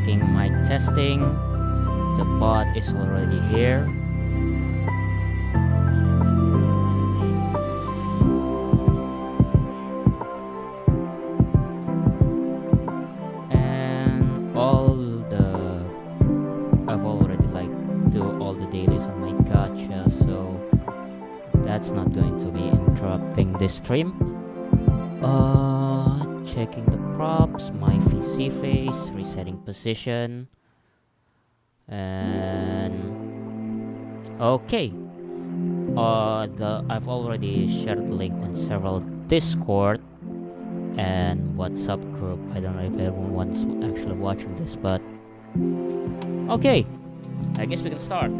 checking mic testing. The bot is already here. And I've already like do all the dailies on my gacha, so that's not going to be interrupting this stream. Checking the props, my VC face, resetting position, and okay. I've already shared the link on several Discord and WhatsApp group. I don't know if everyone's actually watching this, but okay, I guess we can start.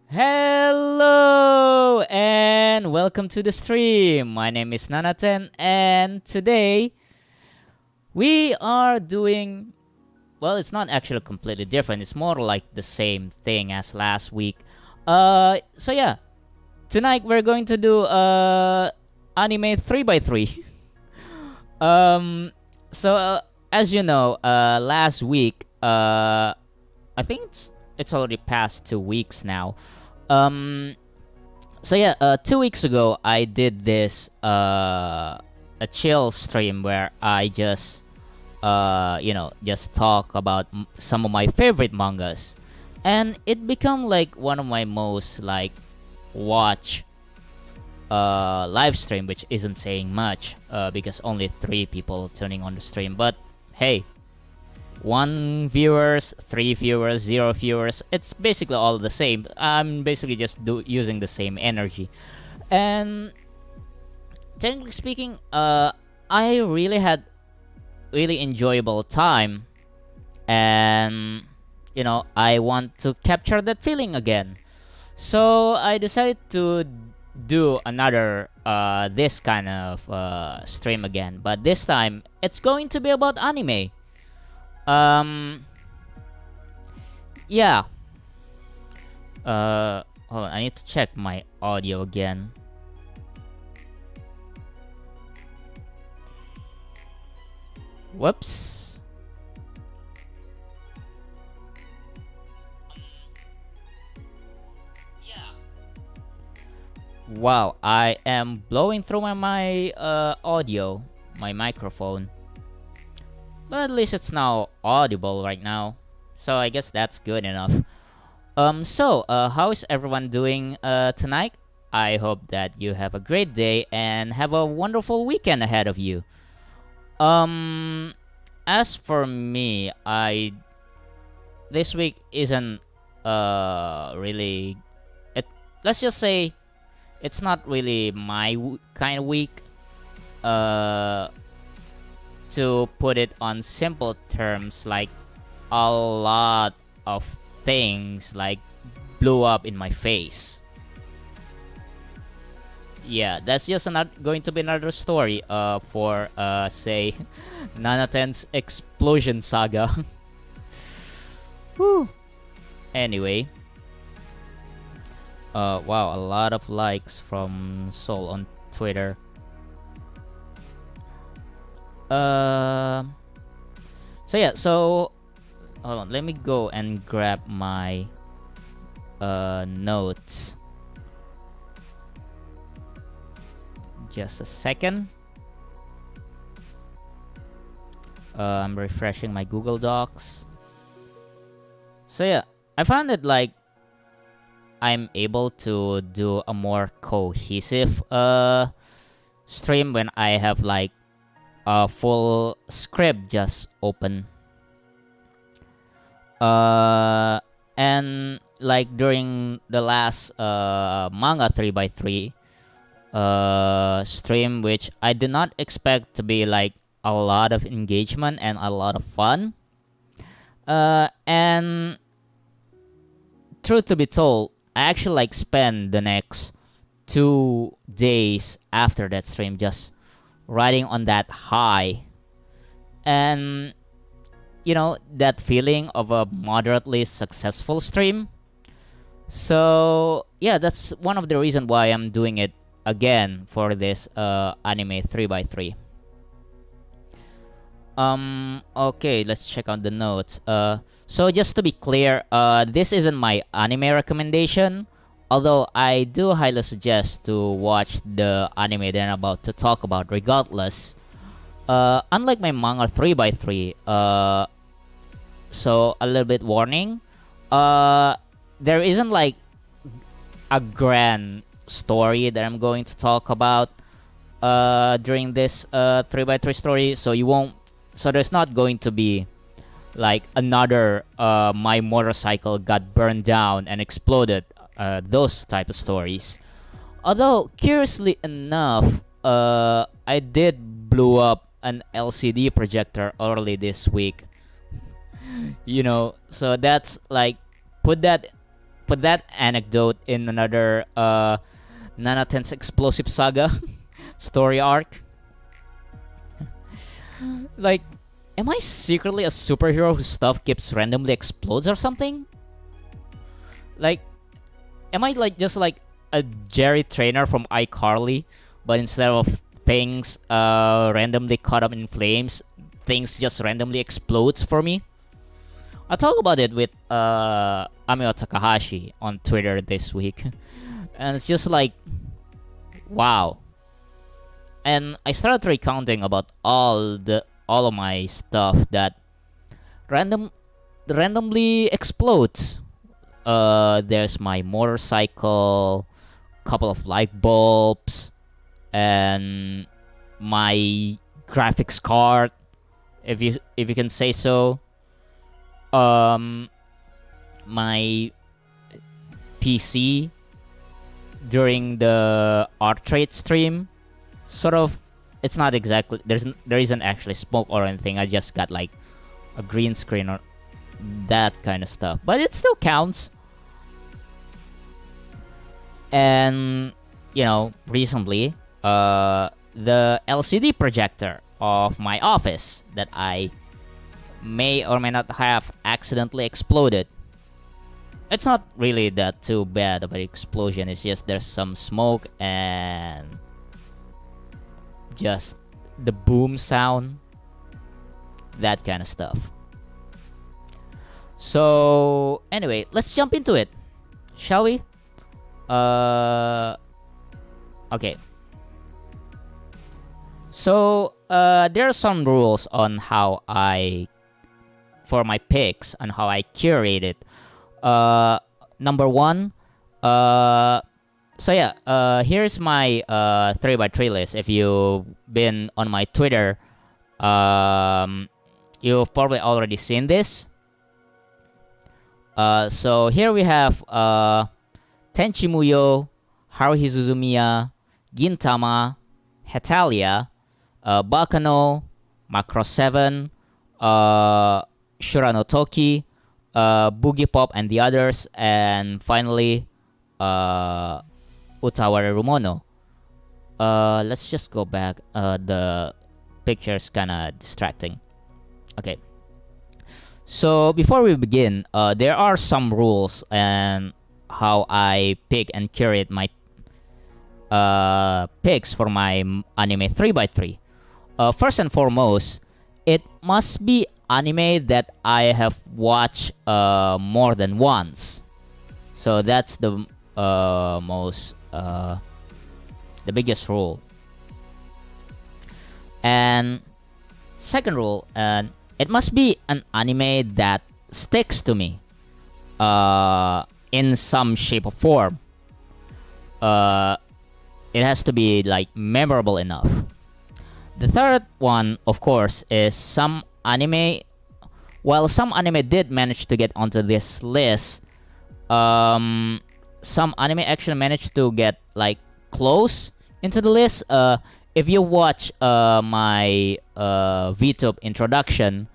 Hello and welcome to the stream. My name is Nanaten, and today we are doing, well, it's not actually completely different. It's more like the same thing as last week. So yeah, tonight we're going to do anime 3x3. As you know, last week, I think it's already past 2 weeks now. 2 weeks ago I did this a chill stream where I just just talk about some of my favorite mangas, and it become like one of my most like watch live stream, which isn't saying much because only 3 people tuning on the stream. But hey, 1 viewers, 3 viewers, 0 viewers, it's basically all the same. I'm basically just using the same energy. And technically speaking, I really had really enjoyable time, and I want to capture that feeling again. So I decided to do another this kind of stream again, but this time it's going to be about anime. Yeah. Hold on, I need to check my audio again. Whoops. Yeah. Wow, I am blowing through my audio, my microphone. But at least it's now audible right now, so I guess that's good enough. How is everyone doing tonight? I hope that you have a great day and have a wonderful weekend ahead of you. As for me, this week isn't really. Let's just say, it's not really my kind of week. To put it on simple terms, like a lot of things like blew up in my face. Yeah, that's just going to be another story for say Nanaten's explosion saga. Whew. Anyway, wow, a lot of likes from Soul on Twitter. So hold on, let me go and grab my notes. Just a second. I'm refreshing my Google Docs. So yeah, I found it like I'm able to do a more cohesive stream when I have like a full script just open. And like during the last manga 3x3 stream, which I did not expect to be like a lot of engagement and a lot of fun. And truth to be told, I actually like spend the next 2 days after that stream just riding on that high, and that feeling of a moderately successful stream. So yeah, that's one of the reasons why I'm doing it again for this anime 3x3. Okay, let's check on the notes. So just to be clear, this isn't my anime recommendation, although I do highly suggest to watch the anime that I'm about to talk about regardless. Unlike my manga 3x3, so a little bit warning, there isn't like a grand story that I'm going to talk about during this 3x3 story, so you won't, so there's not going to be like another my motorcycle got burned down and exploded, those type of stories. Although curiously enough, I did blew up an LCD projector early this week. You know, so that's like put that anecdote in another Nanaten's explosive saga story arc. Like, am I secretly a superhero whose stuff keeps randomly explodes or something? Like, am I like just like a Jerry Trainer from iCarly, but instead of things randomly caught up in flames, things just randomly explodes for me? I talked about it with Amio Takahashi on Twitter this week, and it's just like, wow. And I started recounting about all of my stuff that randomly explodes. There's my motorcycle, couple of light bulbs, and my graphics card, if you can say so. My PC during the art trade stream, sort of. It's not exactly, there isn't actually smoke or anything. I just got like a green screen or that kind of stuff, but it still counts. And you know, recently, the LCD projector of my office that I may or may not have accidentally exploded. It's not really that too bad of an explosion. It's just there's some smoke and just the boom sound, that kind of stuff. So anyway, let's jump into it, shall we? Okay. So there are some rules on how for my picks and how I curate it. Number one, so yeah, here's my 3x3 list. If you've been on my Twitter, you've probably already seen this. So here we have Tenchi Muyo, Haruhi Suzumiya, Gintama, Hetalia, Baccano, Macross 7, Shura no Toki, Boogiepop and the others, and finally Utawarerumono. Let's just go back. The picture's kinda distracting. Okay. So before we begin, there are some rules and how I pick and curate my picks for my anime 3x3. First and foremost, it must be anime that I have watched more than once. So that's the the biggest rule. And second rule, it must be an anime that sticks to me in some shape or form. It has to be like memorable enough. The third one, of course, is some anime. While some anime did manage to get onto this list, some anime actually managed to get like close into the list. If you watch my VTube introduction,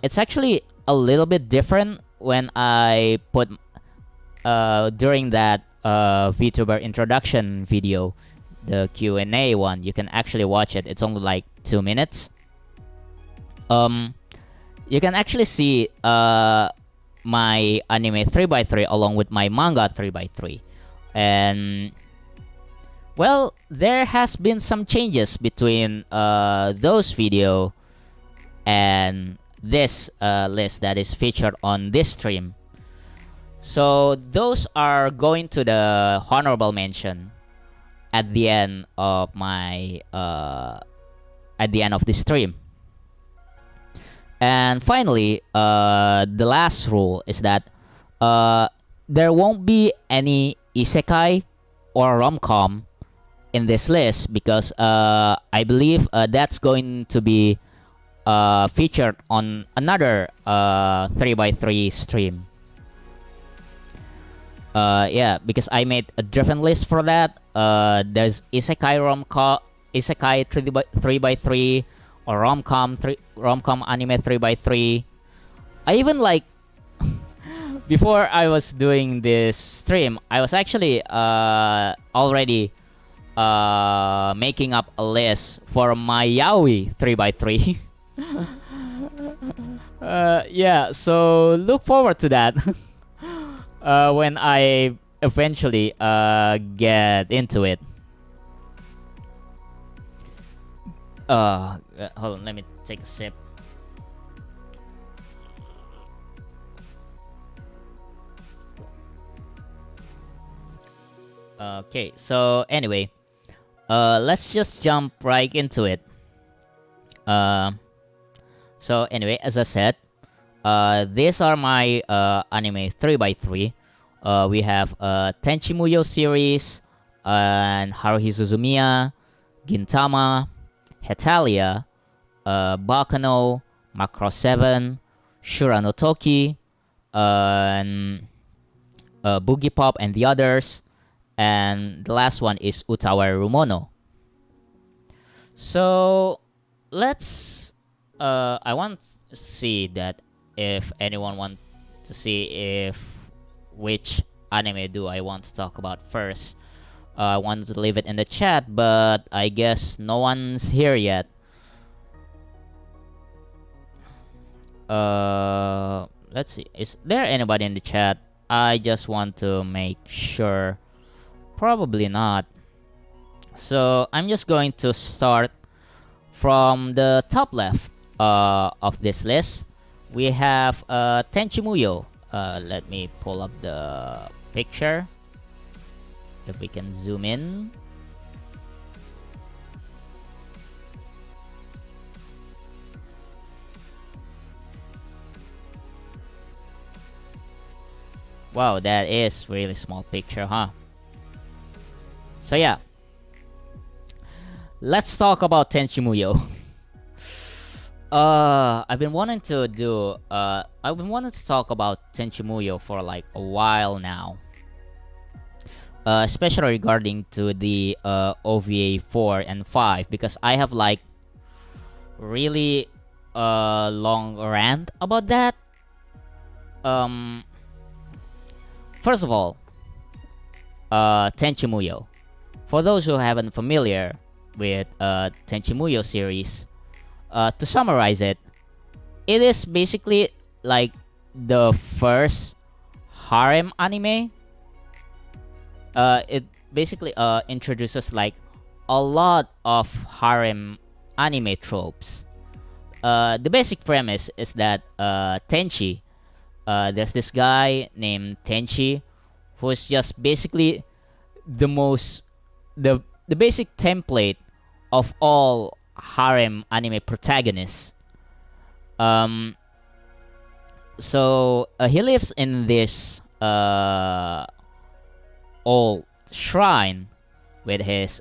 it's actually a little bit different when I put during that VTuber introduction video, the Q&A one. You can actually watch it. It's only like 2 minutes. You can actually see my anime 3x3 along with my manga 3x3. And well, there has been some changes between those video and this list that is featured on this stream. So those are going to the honorable mention at the end of my at the end of the stream. And finally, the last rule is that there won't be any isekai or rom-com in this list, because I believe that's going to be featured on another 3x3 stream. Yeah, because I made a different list for that. There's isekai rom-com, isekai 3x3, or rom-com anime 3x3. I even like before I was doing this stream, I was actually already making up a list for my yaoi 3x3. Yeah, so look forward to that when I eventually get into it. Hold on, let me take a sip. Okay, so anyway, let's just jump right into it. So anyway, as I said, these are my anime 3x3. We have Tenchi Muyo series, and Haruhi Suzumiya, Gintama, Hetalia, Baccano, Macross 7, Shura no Toki, and Boogiepop and the others. And the last one is Utawarerumono. So let's I want to see that if anyone wants to see if which anime do I want to talk about first. I wanted to leave it in the chat, but I guess no one's here yet. Let's see, is there anybody in the chat? I just want to make sure. Probably not. So I'm just going to start from the top left of this list. We have Tenchi Muyo. Let me pull up the picture. If we can zoom in. Wow, that is really small picture, huh? So yeah, let's talk about Tenchi Muyo. I've been wanting to do I've been wanting to talk about Tenchi Muyo for like a while now, especially regarding to the OVA 4 and 5, because I have like really long rant about that. First of all, Tenchi Muyo. For those who haven't familiar with Tenchi Muyo series, to summarize it, it is basically like the first harem anime. It basically introduces like a lot of harem anime tropes. The basic premise is that Tenchi, there's this guy named Tenchi who is just basically the basic template of all harem anime protagonists. So he lives in this old shrine with his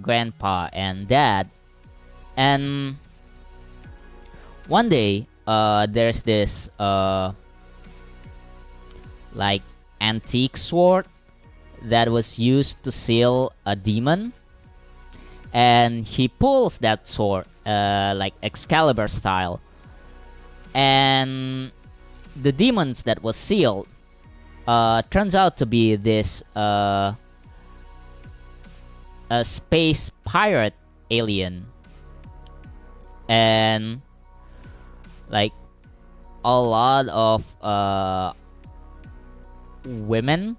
grandpa and dad, and one day there's this like antique sword that was used to seal a demon, and he pulls that sword like Excalibur style, and the demons that was sealed turns out to be this a space pirate alien, and like a lot of women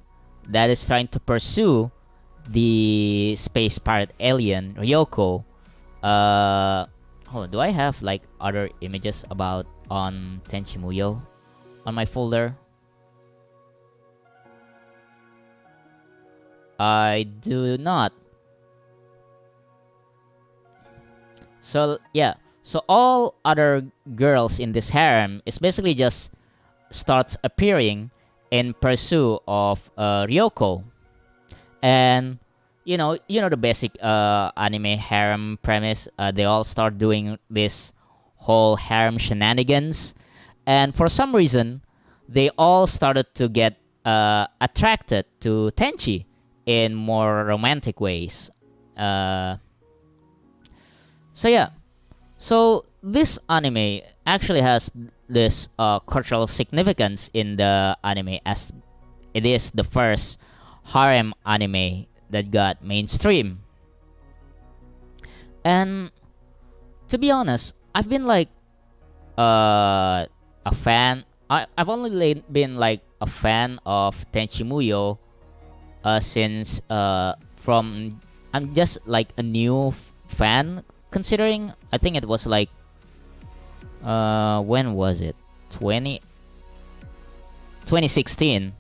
that is trying to pursue the space pirate alien Ryoko. Hold hold on, do I have like other images about on Tenchi Muyo on my folder? I do not. So yeah, so all other girls in this harem is basically just starts appearing in pursuit of Ryoko, and you know the basic anime harem premise. They all start doing this whole harem shenanigans, and for some reason, they all started to get attracted to Tenchi in more romantic ways. Uh, so yeah, so this anime actually has this cultural significance in the anime, as it is the first harem anime that got mainstream. And to be honest, I've been like a fan. I've only been like a fan of Tenchi Muyo since from I'm just like a new fan, considering I think it was like when was it 2016,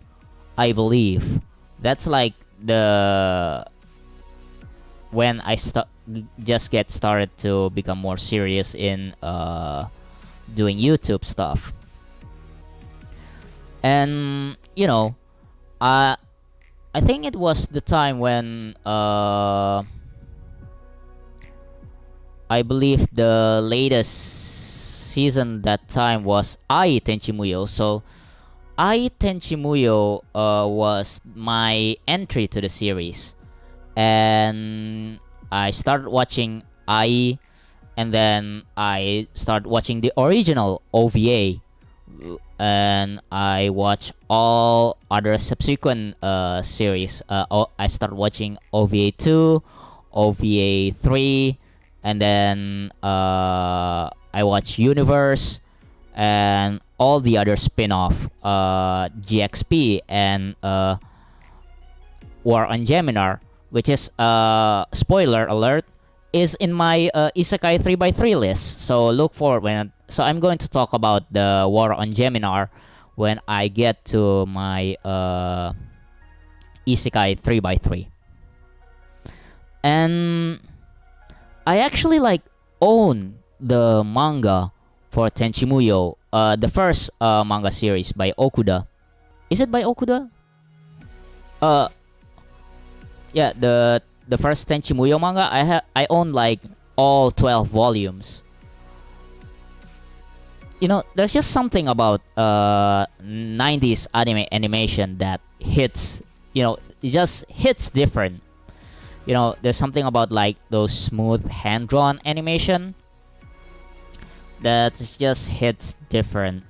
I believe. That's like the when I just get started to become more serious in doing YouTube stuff. And I think it was the time when I believe the latest season that time was Ai Tenchi Muyo. So Ai Tenchi Muyo was my entry to the series, and I started watching Ai, and then I started watching the original OVA, and I watched all other subsequent series. I started watching OVA 2, OVA 3, and then I watched Universe and all the other spin-off, GXP and War on Geminar, which is spoiler alert, is in my Isekai 3x3 list. So look forward so I'm going to talk about the War on Geminar when I get to my Isekai 3x3. And I actually like own the manga for Tenchi Muyo, the first manga series by Okuda. Is it by Okuda? Yeah, the first Tenchi Muyo manga. I own like all 12 volumes. There's just something about 90s anime animation that hits. It just hits different. There's something about like those smooth hand-drawn animation that just hits different.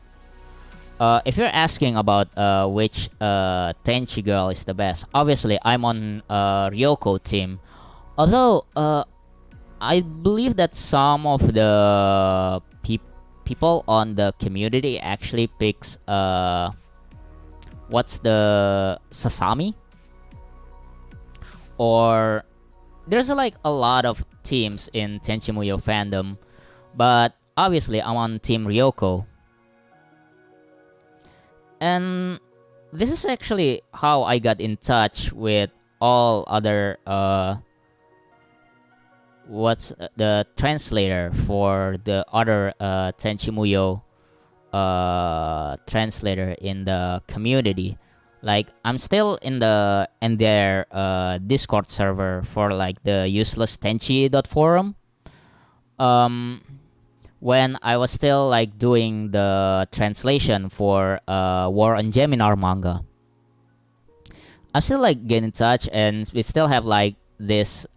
If you're asking about which Tenchi girl is the best, obviously I'm on Ryoko team. Although I believe that some of the people on the community actually picks what's the Sasami? Or there's like a lot of teams in Tenchi Muyo fandom, but obviously I'm on Team Ryoko. And this is actually how I got in touch with all other what's the translator for the other Tenchi Muyo translator in the community. Like I'm still in their Discord server for like the useless Tenchi.forum. When I was still like doing the translation for War on Geminar manga, I'm still like getting in touch, and we still have like this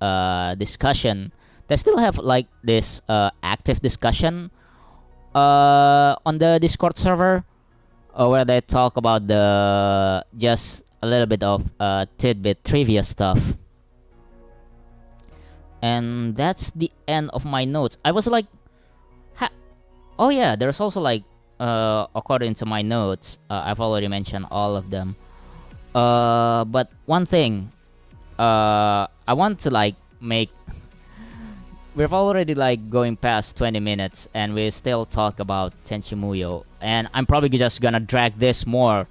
discussion. They still have like this active discussion on the Discord server, where they talk about the just a little bit of tidbit trivia stuff. And that's the end of my notes. I was like, oh yeah, there's also like according to my notes, I've already mentioned all of them. But one thing, I want to like make we've already like going past 20 minutes and we still talk about Tenchi Muyo, and I'm probably just gonna drag this more,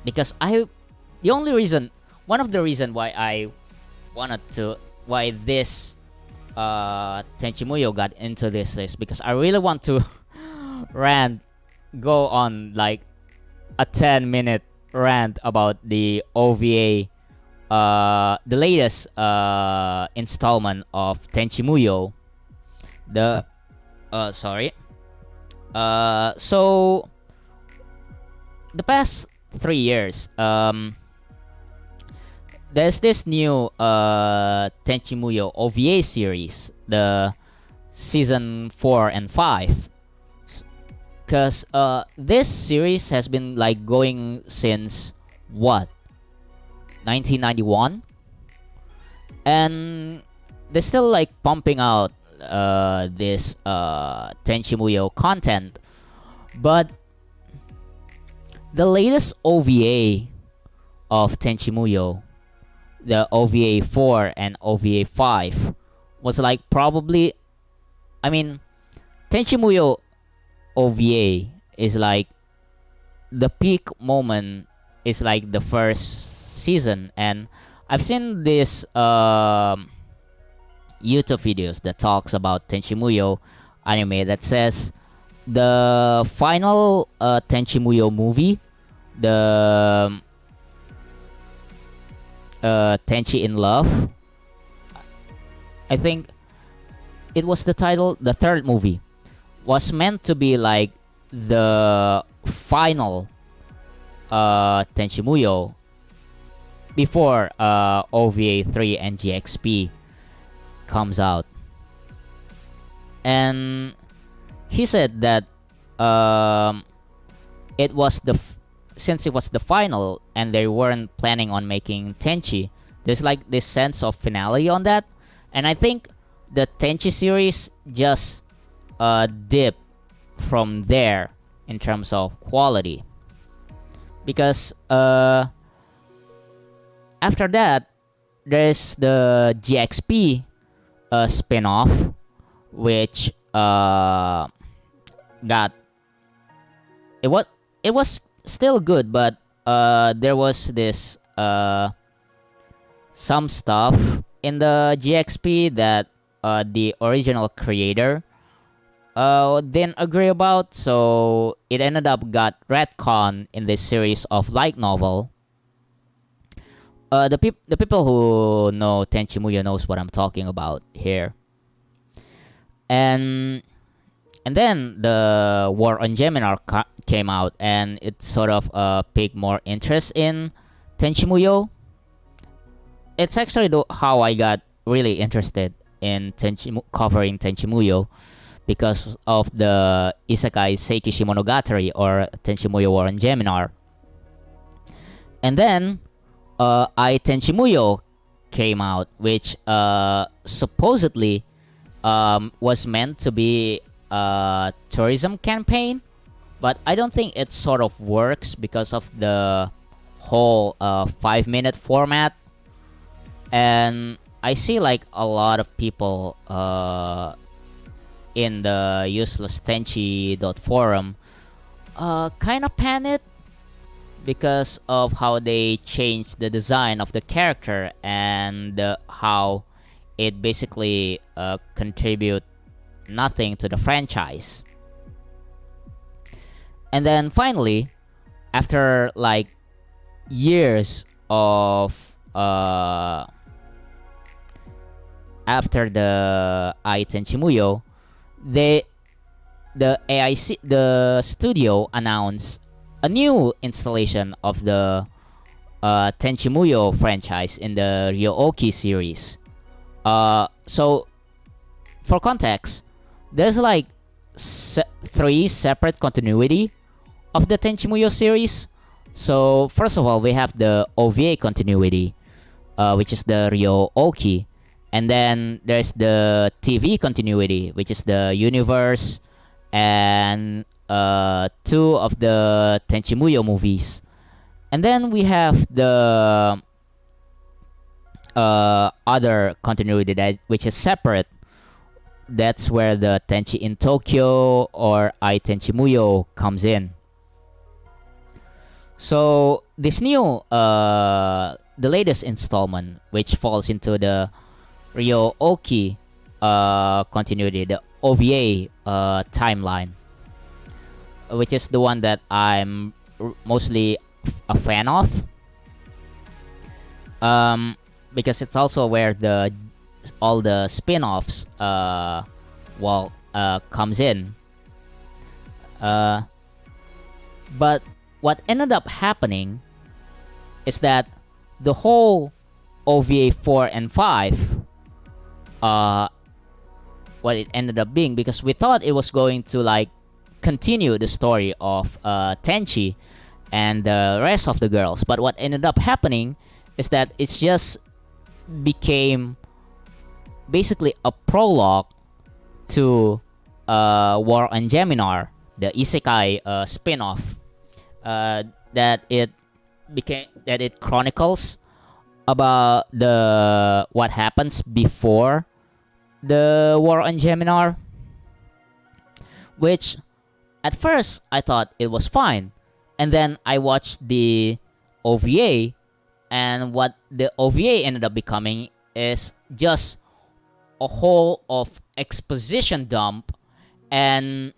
because the only reason, one of the reason why I wanted to, why this Tenchi Muyo got into this list, because I really want to rant, go on like a 10-minute rant about the OVA, the latest installment of Tenchi Muyo. The so the past 3 years, there's this new Tenchi Muyo OVA series, the season 4 and 5. Because this series has been like going since what, 1991, and they're still like pumping out this Tenchi Muyo content. But the latest OVA of Tenchi Muyo, the OVA 4 and OVA 5, was like probably, I mean, Tenchi Muyo OVA is like the peak moment, is like the first season, and I've seen this YouTube videos that talks about Tenchi Muyo anime that says the final Tenchi Muyo movie, the Tenchi in Love, I think it was the title, the third movie, was meant to be like the final Tenchi Muyo before OVA 3 and GXP comes out. And he said that it was since it was the final and they weren't planning on making Tenchi, there's like this sense of finale on that. And I think the Tenchi series just dip from there in terms of quality, because after that there's the GXP spin-off, which got, it was still good, but there was this some stuff in the GXP that the original creator didn't agree about, so it ended up got retcon in this series of light novel. The people who know Tenchi Muyo knows what I'm talking about here. And then the War on Geminar came out, and it sort of piqued more interest in Tenchi Muyo. It's actually how I got really interested in covering Tenchi Muyo, because of the Isekai Seikishi Monogatari, or Tenchi Muyo War on Geminar. And then Tenchi Muyo came out, which supposedly was meant to be a tourism campaign, but I don't think it sort of works because of the whole 5-minute format. And I see like a lot of people in the useless Tenchi.forum kind of panicked because of how they changed the design of the character and how it basically contribute nothing to the franchise. And then finally, after like years of after the Tenchi Muyo, the AIC, the studio, announced a new installation of the Tenchi Muyo franchise in the Ryo-Oki series. So for context, there's like 3 separate continuity of the Tenchi Muyo series. So first of all, we have the OVA continuity, which is the Ryo-Oki. And then there's the TV continuity, which is the Universe and 2 of the Tenchi Muyo movies. And then we have the other continuity that which is separate. That's where the Tenchi in Tokyo or I Tenchi Muyo comes in. So this new, the latest installment, which falls into the Ryo-Oki continuity, the OVA timeline, which is the one that I'm mostly a fan of, because it's also where all the spin-offs comes in. But what ended up happening is that the whole OVA 4 and 5, what it ended up being, because we thought it was going to like continue the story of Tenchi and the rest of the girls, but what ended up happening is that it's just became basically a prologue to War on Geminar, the Isekai spin-off, that it chronicles about what happens before the War on Geminar, which at first I thought it was fine, and then I watched the OVA, and what the OVA ended up becoming is just a whole of exposition dump, and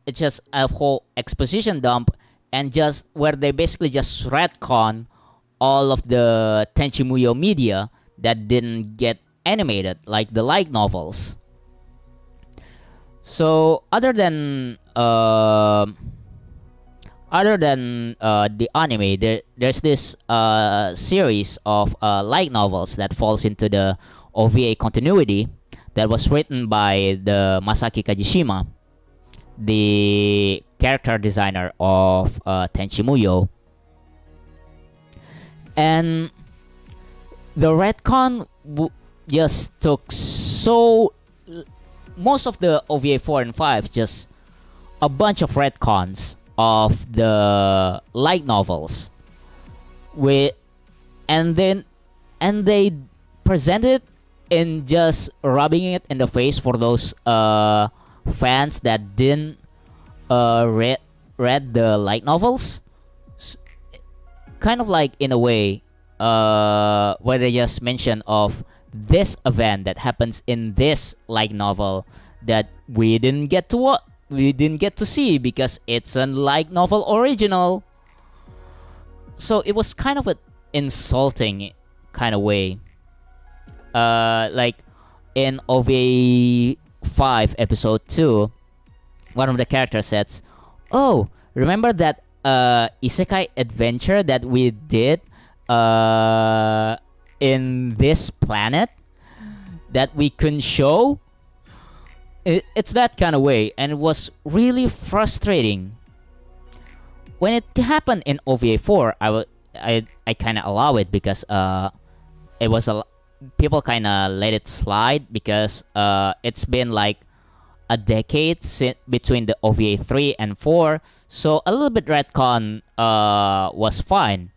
it's just a whole exposition dump, and just where they basically just retcon all of the Tenchi Muyo media that didn't get animated, like the light novels. So other than the anime, there's this series of light novels that falls into the OVA continuity that was written by the Masaki Kajishima, the character designer of Tenchi Muyo. And the retcon just took most of the OVA 4 and 5, just a bunch of retcons of the light novels, and they presented in just rubbing it in the face for those fans that didn't read the light novels, kind of like in a way where they just mention of this event that happens in this light novel that we didn't get to see because it's a light novel original. So it was kind of an insulting kind of way. Like in OVA 5 episode 2, one of the characters says, "Oh, remember that isekai adventure that we did in this planet that we couldn't show?" It's that kind of way, and it was really frustrating. When it happened in OVA 4, I kind of allow it because it was people kind of let it slide because it's been like a decade between the OVA 3 and 4, so a little bit retcon was fine.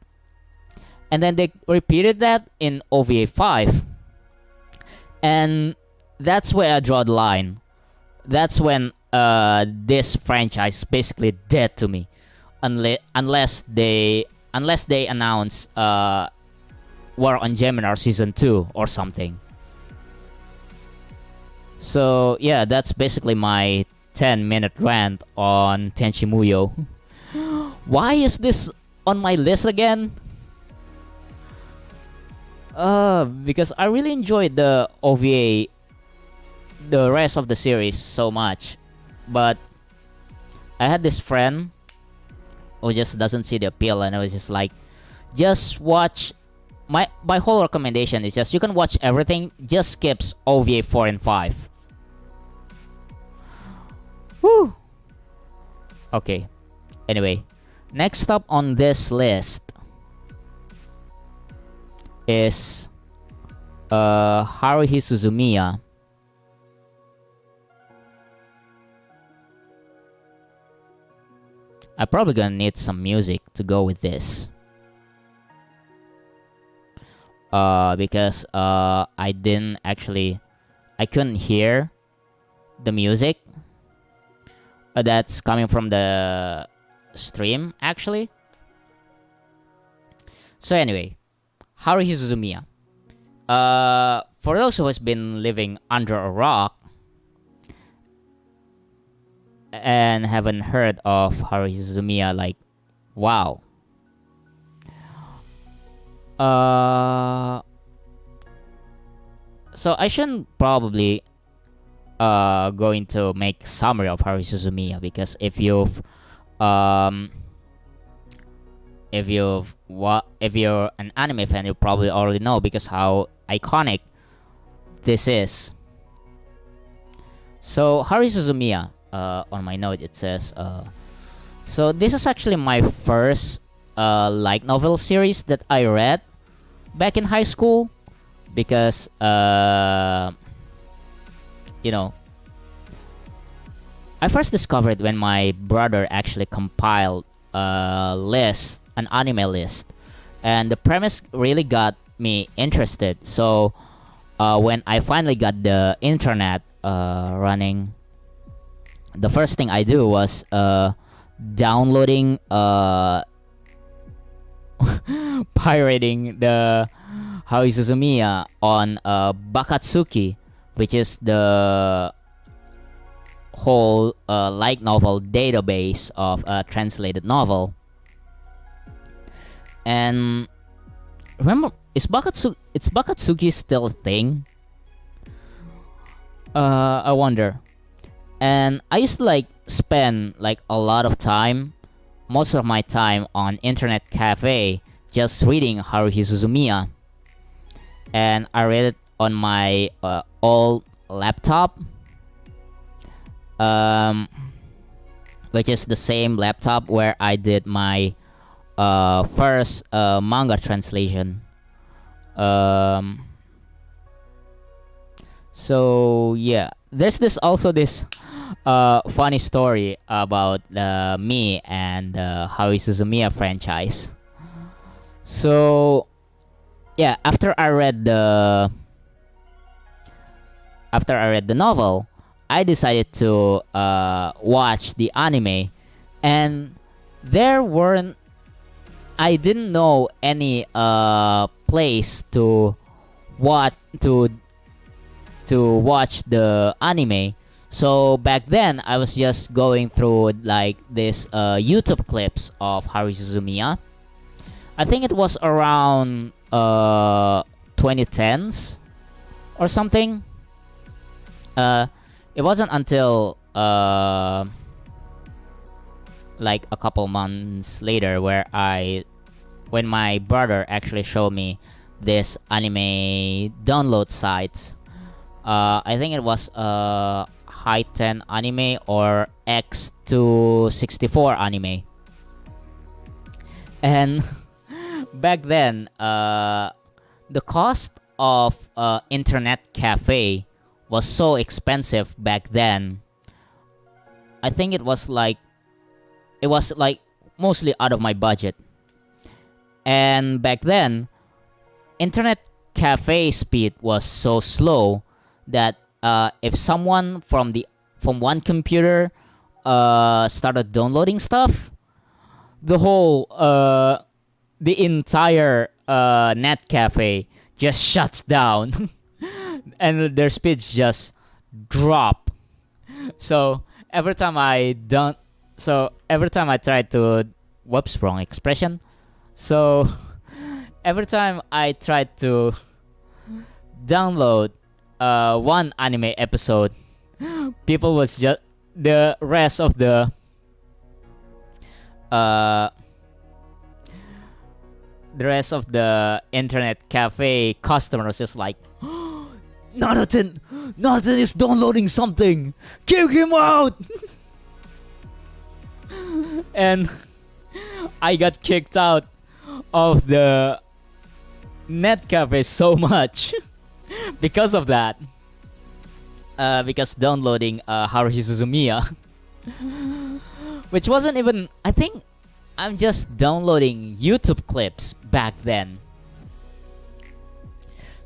And then they repeated that in OVA 5, and that's where I draw the line. That's when this franchise basically dead to me, unless they announce War on Geminar season 2 or something. So yeah, that's basically my 10-minute rant on Tenchi Muyo. Why is this on my list again? Because I really enjoyed the OVA, the rest of the series so much, but I had this friend who just doesn't see the appeal, and I was just like, just watch. My whole recommendation is just you can watch everything, just skips OVA 4 and 5. Woo! Okay. Anyway, next up on this list is Haruhi Suzumiya. I'm probably gonna need some music to go with this. because I couldn't hear the music that's coming from the stream actually. So anyway, Haruhi Suzumiya. For those who has been living under a rock and haven't heard of Haruhi Suzumiya, like, wow. So I shouldn't probably going to make summary of Haruhi Suzumiya, because if you're an anime fan, you probably already know because how iconic this is. So Haruhi Suzumiya, on my note it says, so this is actually my first light novel series that I read back in high school, because you know, I first discovered when my brother actually compiled an anime list, and the premise really got me interested. So when I finally got the internet running, the first thing I do was downloading pirating the Haruhi Suzumiya on Bakatsuki, which is the whole light novel database of translated novel. And remember, is Bakatsuki still a thing? I wonder. And I used to like spend like a lot of time, most of my time, on internet cafe just reading Haruhi Suzumiya. And I read it on my old laptop, which is the same laptop where I did my first manga translation. So yeah, there's this funny story about me and Haruhi Suzumiya franchise. So yeah, after I read the novel, I decided to watch the anime, and I didn't know any place to watch the anime. So back then I was just going through like this YouTube clips of Haruhi Suzumiya. I think it was around 2010s or something. It wasn't until like a couple months later when my brother actually showed me this anime download sites. I think it was Hi-10 anime or X264 anime. And back then, the cost of internet cafe was so expensive back then. I think it was like mostly out of my budget. And back then, internet cafe speed was so slow that if someone from one computer started downloading stuff, the entire net cafe just shuts down and their speeds just drop. So every time I try to, whoops, wrong expression. So every time I tried to download one anime episode, people was just the rest of the internet cafe customers just like, Nanaten is downloading something, kick him out. And I got kicked out of the net cafe so much because of that. Because downloading Haruhi Suzumiya, which wasn't even, I think I'm just downloading YouTube clips back then.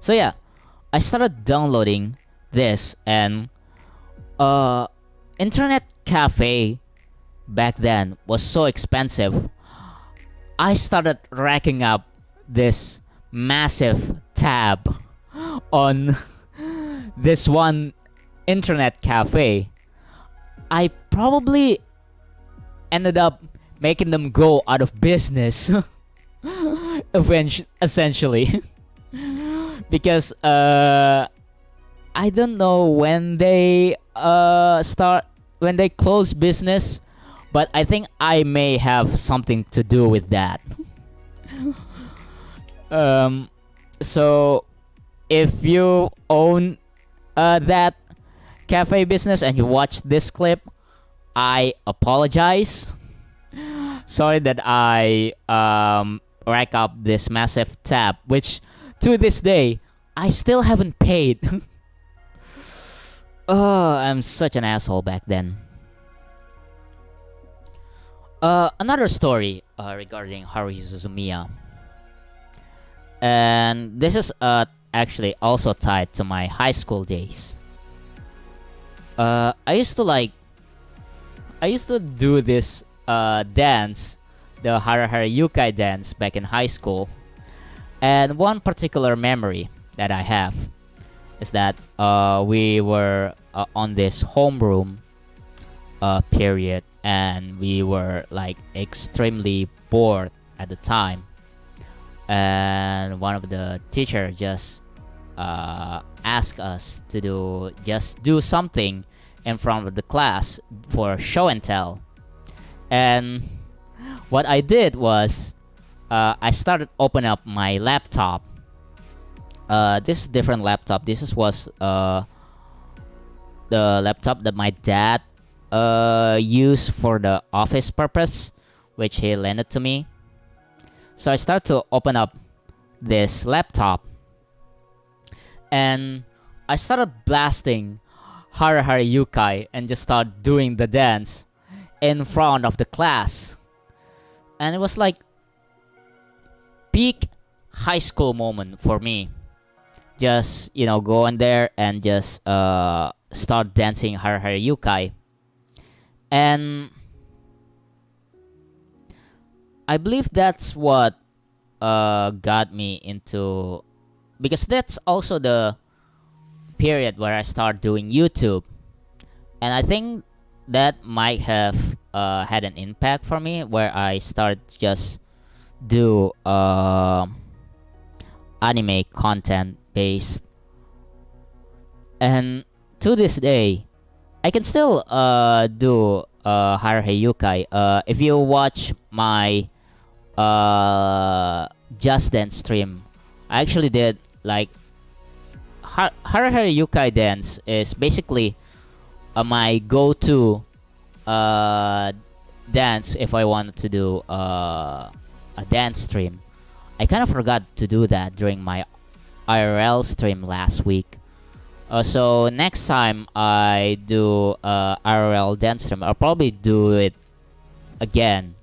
So yeah, I started downloading this, and internet cafe back then was so expensive. I started racking up this massive tab on this one internet cafe. I probably ended up making them go out of business essentially. Because I don't know when they close business, but I think I may have something to do with that. So if you own that cafe business and you watch this clip, I apologize. Sorry that I rack up this massive tab, which to this day I still haven't paid. Oh, I'm such an asshole back then. Another story regarding Haruhi Suzumiya, and this is actually also tied to my high school days. I used to do this dance, the Haruhi Yukai dance, back in high school. And one particular memory that I have is that we were on this homeroom period, and we were like extremely bored at the time. And one of the teacher just asked us to do something in front of the class for show and tell. And what I did was I started opening up my laptop. This is different laptop. Was the laptop that my dad used for the office purpose, which he lent to me. So I started to open up this laptop, and I started blasting Haruhi Yukai and just start doing the dance in front of the class. And it was like peak high school moment for me. Just, go in there and just start dancing Haruhi Yukai. And I believe that's what got me into, because that's also the period where I started doing YouTube. And I think that might have had an impact for me, where I started just do anime content based. And to this day, I can still do Haruhi Yukai. If you watch my Just Dance stream, I actually did like Haruhi Yukai dance is basically my go-to dance if I wanted to do a dance stream. I kind of forgot to do that during my IRL stream last week. So next time I do IRL dance stream, I'll probably do it again.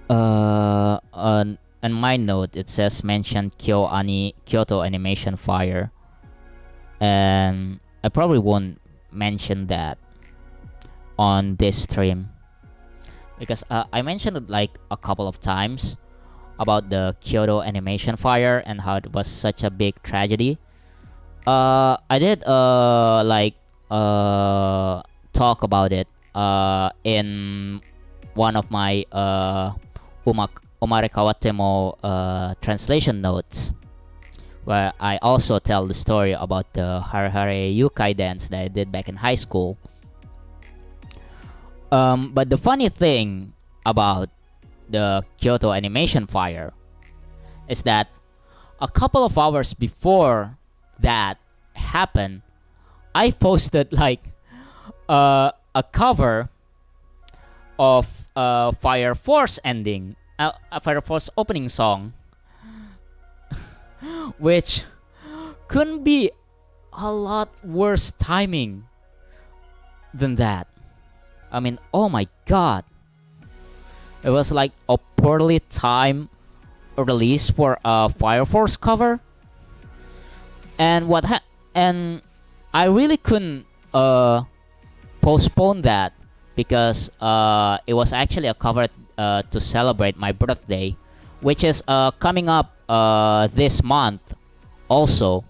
On my note, it says mentioned Kyoto Animation Fire, and I probably won't mention that on this stream, because I mentioned it like a couple of times about the Kyoto Animation Fire and how it was such a big tragedy. I did talk about it in one of my Umare Kawatemo translation notes, where I also tell the story about the Haruhi Yukai dance that I did back in high school. But the funny thing about the Kyoto Animation Fire is that a couple of hours before that happened, I posted like a cover of Fire Force ending, a Fire Force opening song, which couldn't be a lot worse timing than that. I mean, oh my god. It was like a poorly timed release for a Fire Force cover, and and I really couldn't postpone that because it was actually a cover to celebrate my birthday, which is coming up this month. Also,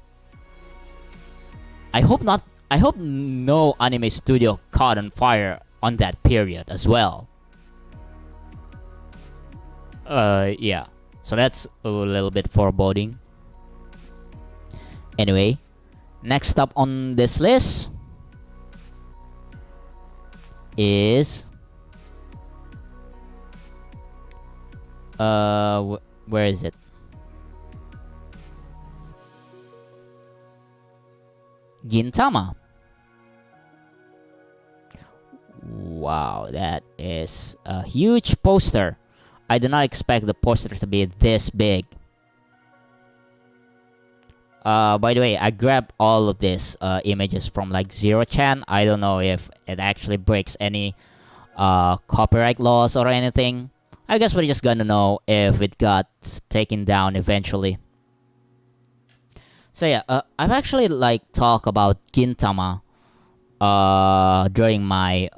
I hope not. I hope no anime studio caught on fire on that period as well. Yeah. So that's a little bit foreboding. Anyway, next up on this list is where is it? Gintama. Wow, that is a huge poster. I did not expect the poster to be this big. By the way, I grabbed all of these images from like 0chan. I don't know if it actually breaks any copyright laws or anything. I guess we're just gonna know if it got taken down eventually. So yeah, I've actually like talked about Gintama during my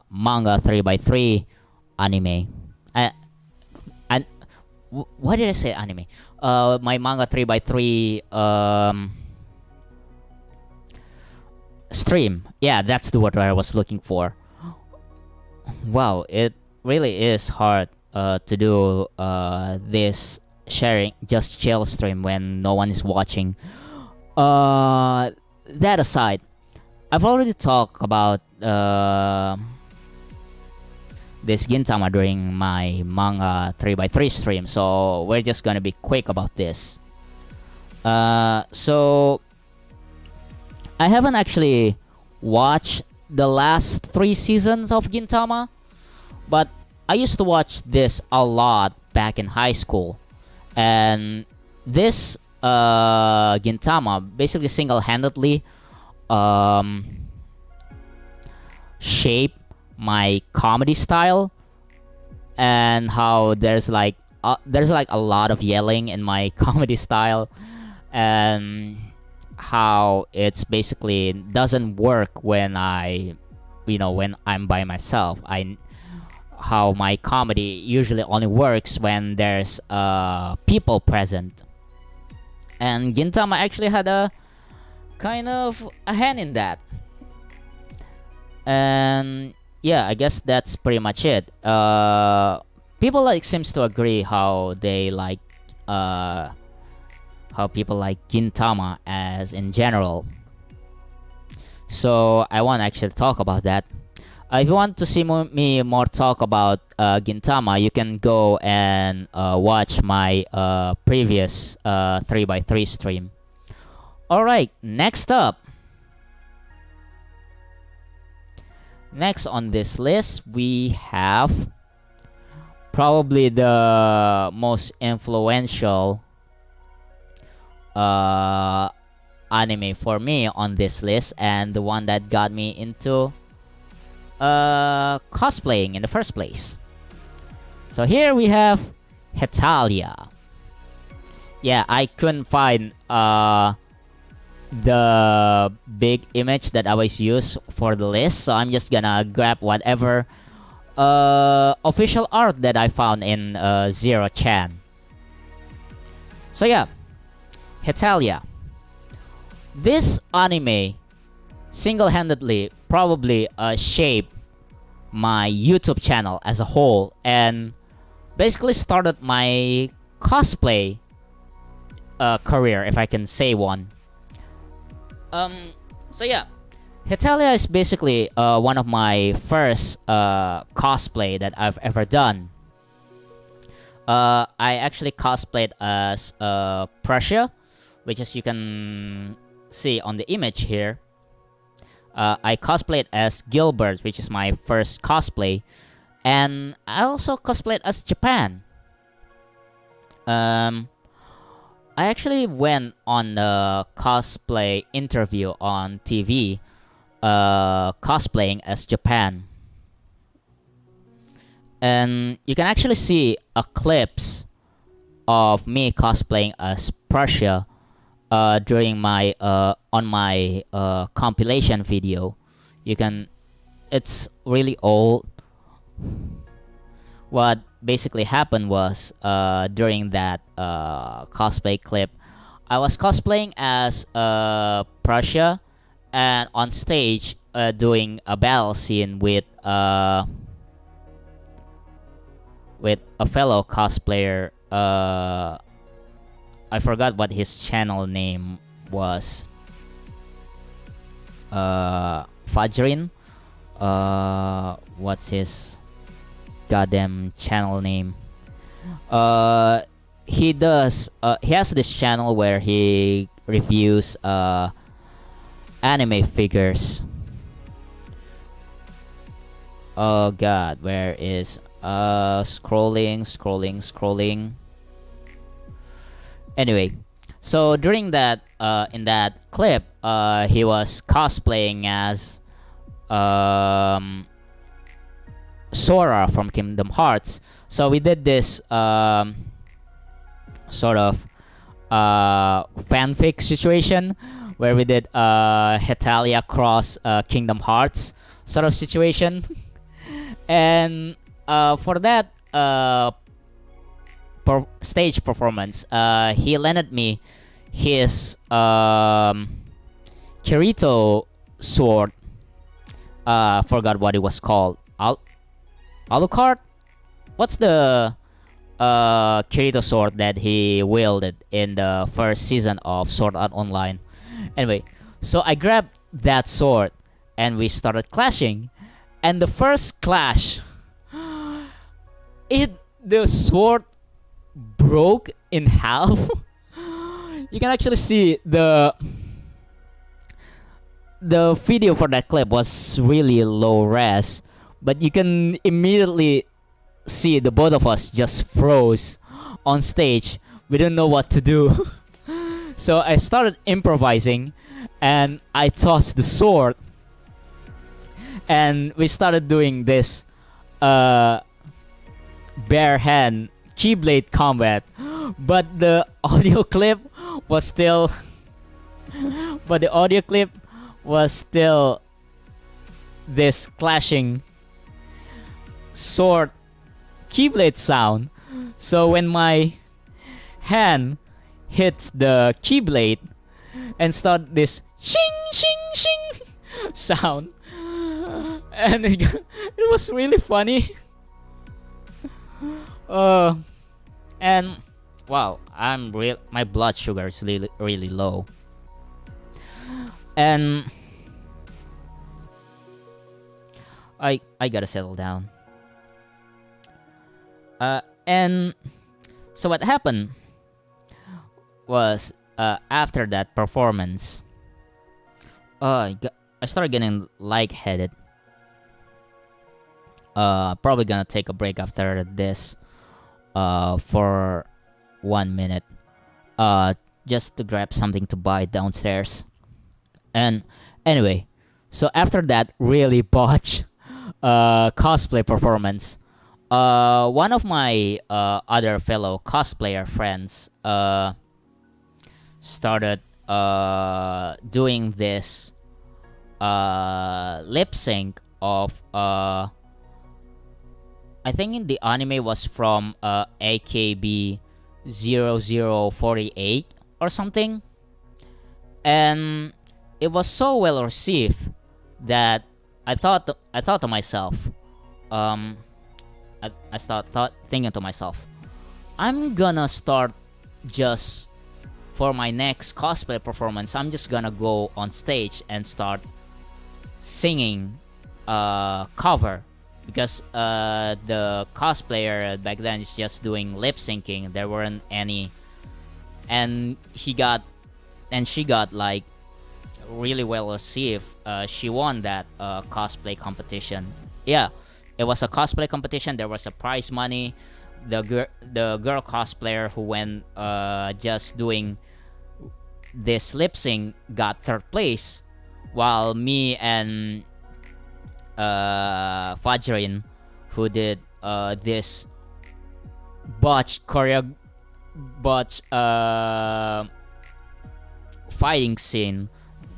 manga 3x3 anime. And what did I say? Anime. My manga 3x3 stream. Yeah, that's the word I was looking for. Wow, it really is hard to do this sharing just chill stream when no one is watching. That aside, I've already talked about this Gintama during my manga 3x3 stream, so we're just gonna be quick about this. So I haven't actually watched the last 3 seasons of Gintama, but I used to watch this a lot back in high school, and this Gintama basically single-handedly shaped my comedy style, and how there's like a lot of yelling in my comedy style, and how it's basically doesn't work when when I'm by myself. How my comedy usually only works when there's people present, and Gintama actually had a kind of a hand in that. And yeah, I guess that's pretty much it. People like seems to agree how they like how people like Gintama as in general. So I want to actually talk about that. If you want to see me more talk about Gintama, you can go and watch my previous 3x3 stream. Alright, next up. Next on this list, we have probably the most influential anime for me on this list, and the one that got me into cosplaying in the first place. So here we have Hetalia. Yeah, I couldn't find the big image that I always use for the list, so I'm just gonna grab whatever official art that I found in 0chan. So yeah, Hetalia. This anime single-handedly probably shaped my YouTube channel as a whole, and basically started my cosplay career, if I can say one. So yeah, Hetalia is basically one of my first cosplay that I've ever done. I actually cosplayed as Prussia, which as you can see on the image here. I cosplayed as Gilbert, which is my first cosplay, and I also cosplayed as Japan. I actually went on a cosplay interview on TV, cosplaying as Japan. And you can actually see a clips of me cosplaying as Prussia during my on my compilation video. You can, it's really old. What basically happened was during that cosplay clip, I was cosplaying as Prussia, and on stage doing a battle scene with a fellow cosplayer. I forgot what his channel name was. Fajrin. What's his goddamn channel name? He does. He has this channel where he reviews anime figures. Oh god, where is scrolling. Anyway, so during that in that clip, he was cosplaying as Sora from Kingdom Hearts. So we did this sort of fanfic situation where we did Hetalia cross Kingdom Hearts sort of situation. And for that stage performance, he lended me his Kirito sword. Forgot what it was called. Alucard? What's the Kirito sword that he wielded in the first season of Sword Art Online? Anyway, so I grabbed that sword and we started clashing. And the first clash, the sword broke in half. You can actually see the video for that clip was really low res, but you can immediately see the both of us just froze on stage. We didn't know what to do. So I started improvising and I tossed the sword and we started doing this bare hand keyblade combat, but the audio clip was still this clashing sword keyblade sound. So when my hand hits the keyblade and start this shing shing shing sound, and it was really funny. And wow, my blood sugar is really low, and I gotta settle down. And so what happened was after that performance, I started getting lightheaded. Probably gonna take a break after this for 1 minute, just to grab something to buy downstairs. And anyway, so after that really botched cosplay performance, one of my other fellow cosplayer friends started doing this lip sync of I think in the anime was from AKB 0048 or something, and it was so well received that I thought to myself, I started thinking to myself, I'm gonna start just for my next cosplay performance. I'm just gonna go on stage and start singing cover, because the cosplayer back then is just doing lip syncing. There weren't any, and she got like really well received. She won that cosplay competition. Yeah, it was a cosplay competition. There was a prize money. The girl cosplayer who went just doing this lip sync got third place, while me and Fajrin, who did this botched but fighting scene,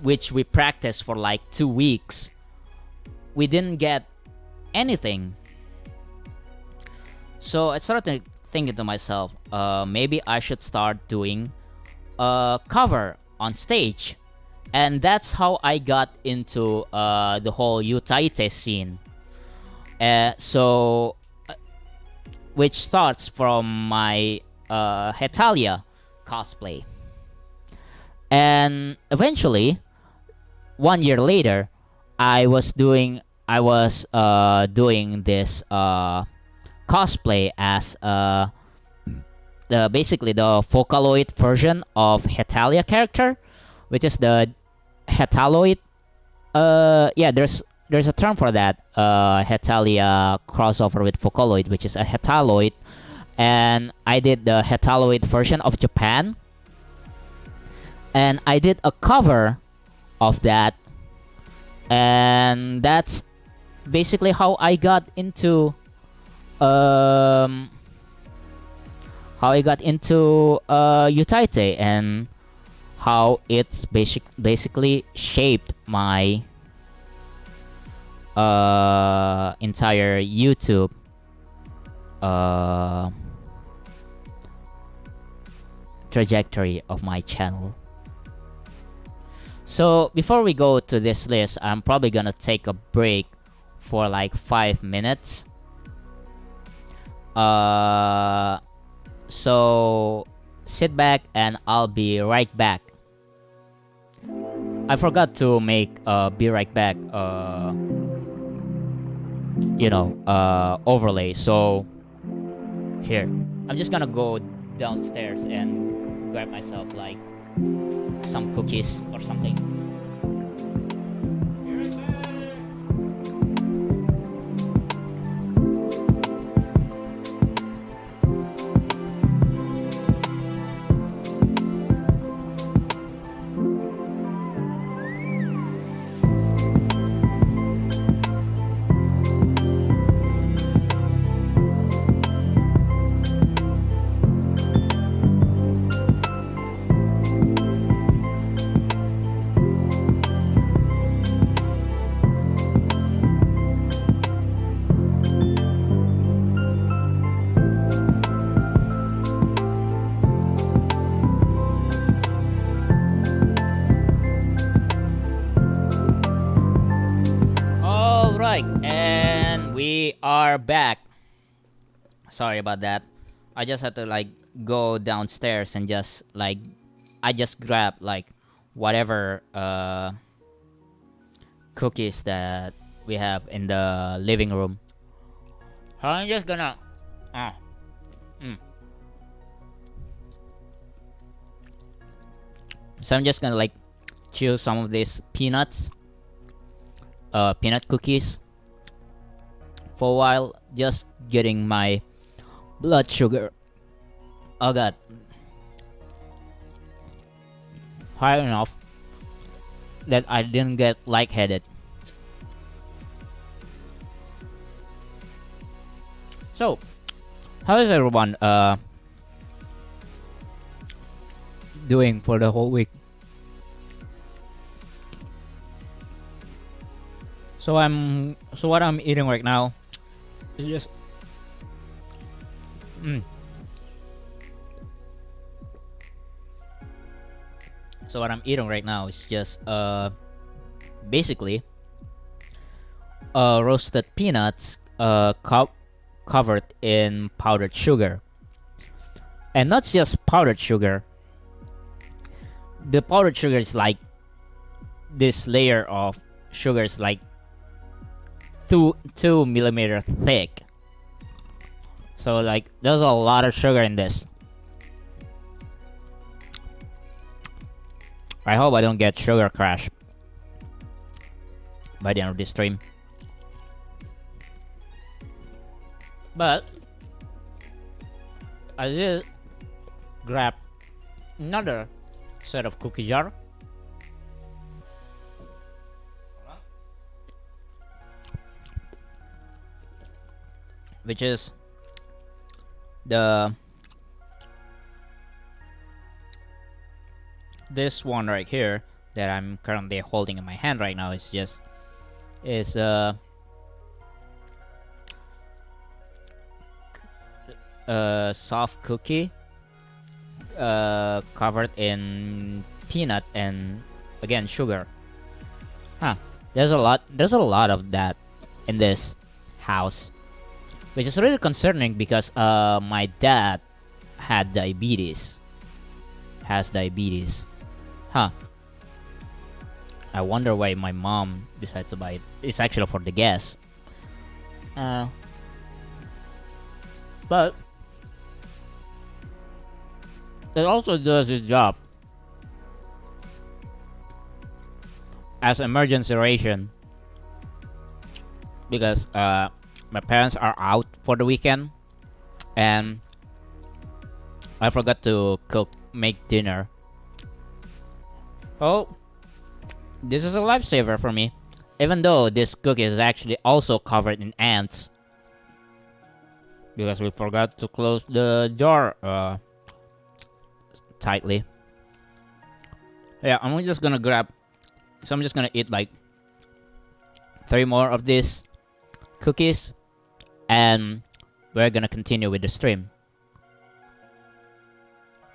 which we practiced for like 2 weeks, we didn't get anything. So I started thinking to myself, maybe I should start doing a cover on stage. And that's how I got into the whole Utaite scene. Which starts from my Hetalia cosplay. And eventually, 1 year later, I was doing this cosplay as basically the Vocaloid version of Hetalia character, which is the Hetaloid. Yeah, there's a term for that. Hetalia crossover with Vocaloid, which is a Hetaloid, and I did the Hetaloid version of Japan, and I did a cover of that, and that's basically how I got into Utaite, and how it's basically shaped my entire YouTube trajectory of my channel. So before we go to this list, I'm probably gonna take a break for like 5 minutes. So sit back and I'll be right back. I forgot to make be right back overlay. So here, I'm just gonna go downstairs and grab myself like some cookies or something. And we are back. Sorry about that. I just had to like go downstairs and just like I just grabbed like whatever cookies that we have in the living room. I'm just gonna So I'm just gonna like chew some of these peanut cookies for a while, just getting my blood sugar, oh god, high enough that I didn't get lightheaded. So, how is everyone doing for the whole week? So what I'm eating right now is just So what I'm eating right now is just basically roasted peanuts covered in powdered sugar. And not just powdered sugar. The powdered sugar is like this layer of sugar is like 2 millimeter thick. So like there's a lot of sugar in this. I hope I don't get sugar crash by the end of this stream. But I did grab another set of cookie jar. Which is the This one right here that I'm currently holding in my hand right now is a soft cookie covered in peanut and again sugar. Huh. There's a lot of that in this house, which is really concerning because my dad had diabetes. Has diabetes. Huh. I wonder why my mom decided to buy it. It's actually for the guests. But it also does its job as emergency ration because my parents are out for the weekend and I forgot to make dinner. Oh, this is a lifesaver for me, even though this cookie is actually also covered in ants because we forgot to close the door tightly. Yeah, I'm just gonna eat like 3 more of these cookies and we're gonna continue with the stream.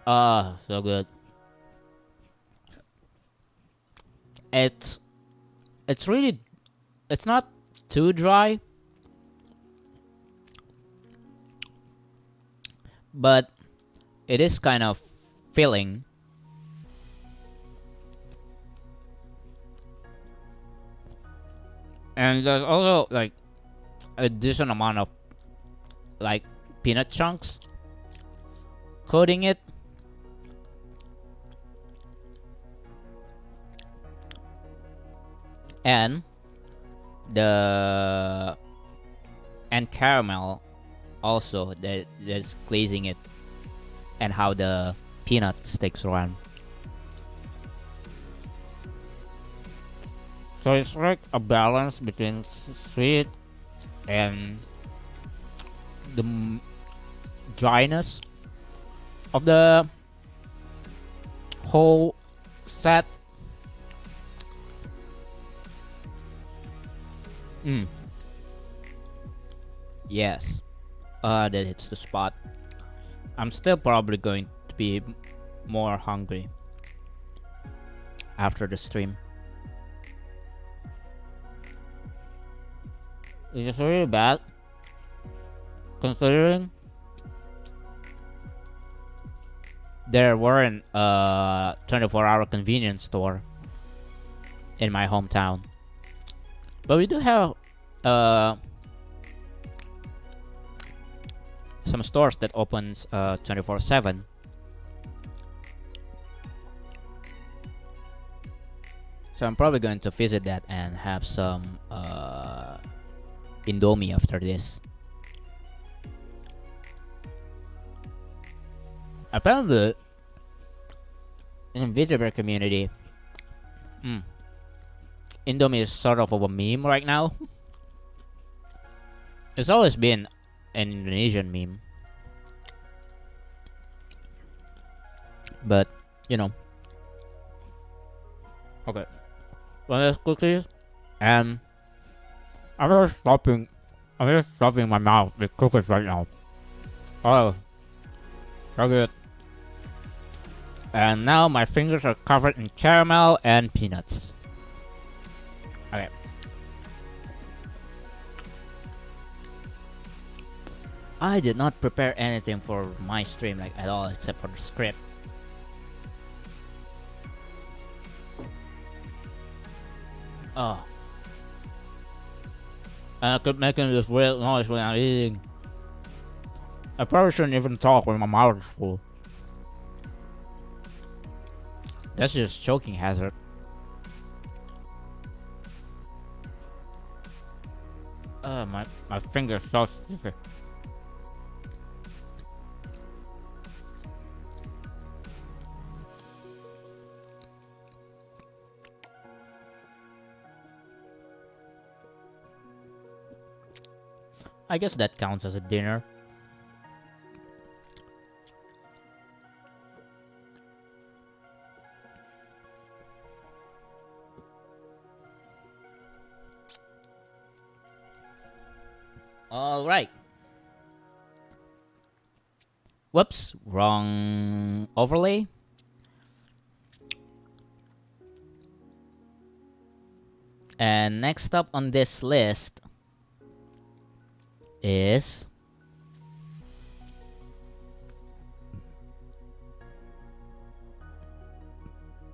Ah, so good. It's not too dry, but it is kind of filling. And there's also like a decent amount of like peanut chunks coating it. And caramel also that's glazing it, and how the peanut sticks around. So it's like a balance between sweet and the dryness of the whole set. Yes. That hits the spot. I'm still probably going to be more hungry after the stream. It's really bad considering there weren't a 24-hour convenience store in my hometown. But we do have some stores that opens 24/7. So I'm probably going to visit that and have some Indomie after this. Apparently, in Vtuber community, Indomie is sort of a meme right now. It's always been an Indonesian meme, but you know. Okay, one of those cookies, and I'm just stuffing my mouth with cookies right now. Oh, so good. And now my fingers are covered in caramel and peanuts. Okay. I did not prepare anything for my stream like at all except for the script. Oh. I keep making this weird noise when I'm eating. I probably shouldn't even talk when my mouth is full. That's just choking hazard. My finger's so sticky. I guess that counts as a dinner. All right. Whoops, wrong overlay. And next up on this list is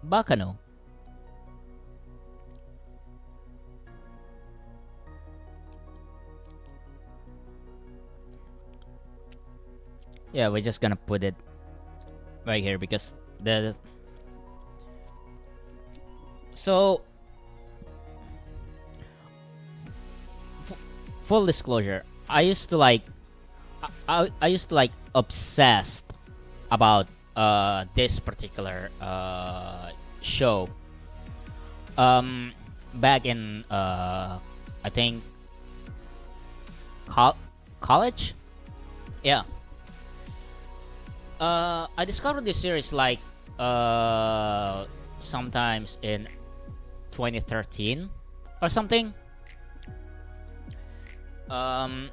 Baccano. Yeah, we're just gonna put it right here because the so full disclosure, I used to like I used to like obsessed about this particular show back in I think college. Yeah. I discovered this series like sometimes in 2013 or something. And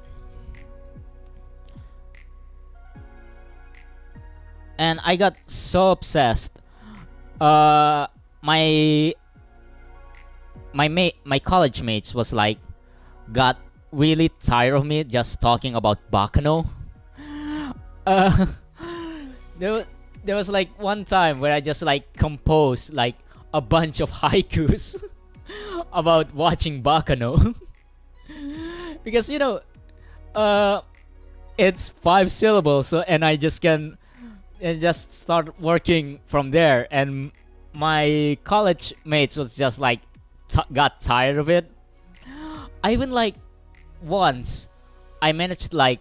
I got so obsessed. My college mates was like got really tired of me just talking about Baccano. Uh, there was like one time where I just like composed like a bunch of haikus about watching Baccano. Because it's 5 syllables, so and I just can and just start working from there. And my college mates was just like got tired of it. I even like once I managed to like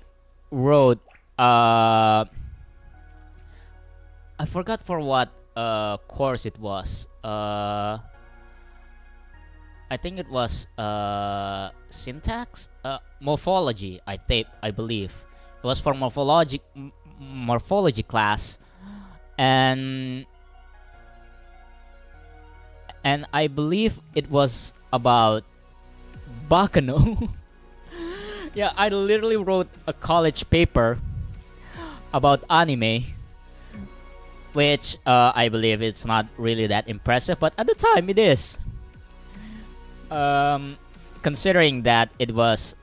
wrote I forgot for what course it was. I think it was syntax, morphology. I believe it was for morphology class, and I believe it was about Baccano. Yeah, I literally wrote a college paper about anime, which I believe it's not really that impressive, but at the time it is. Considering that it was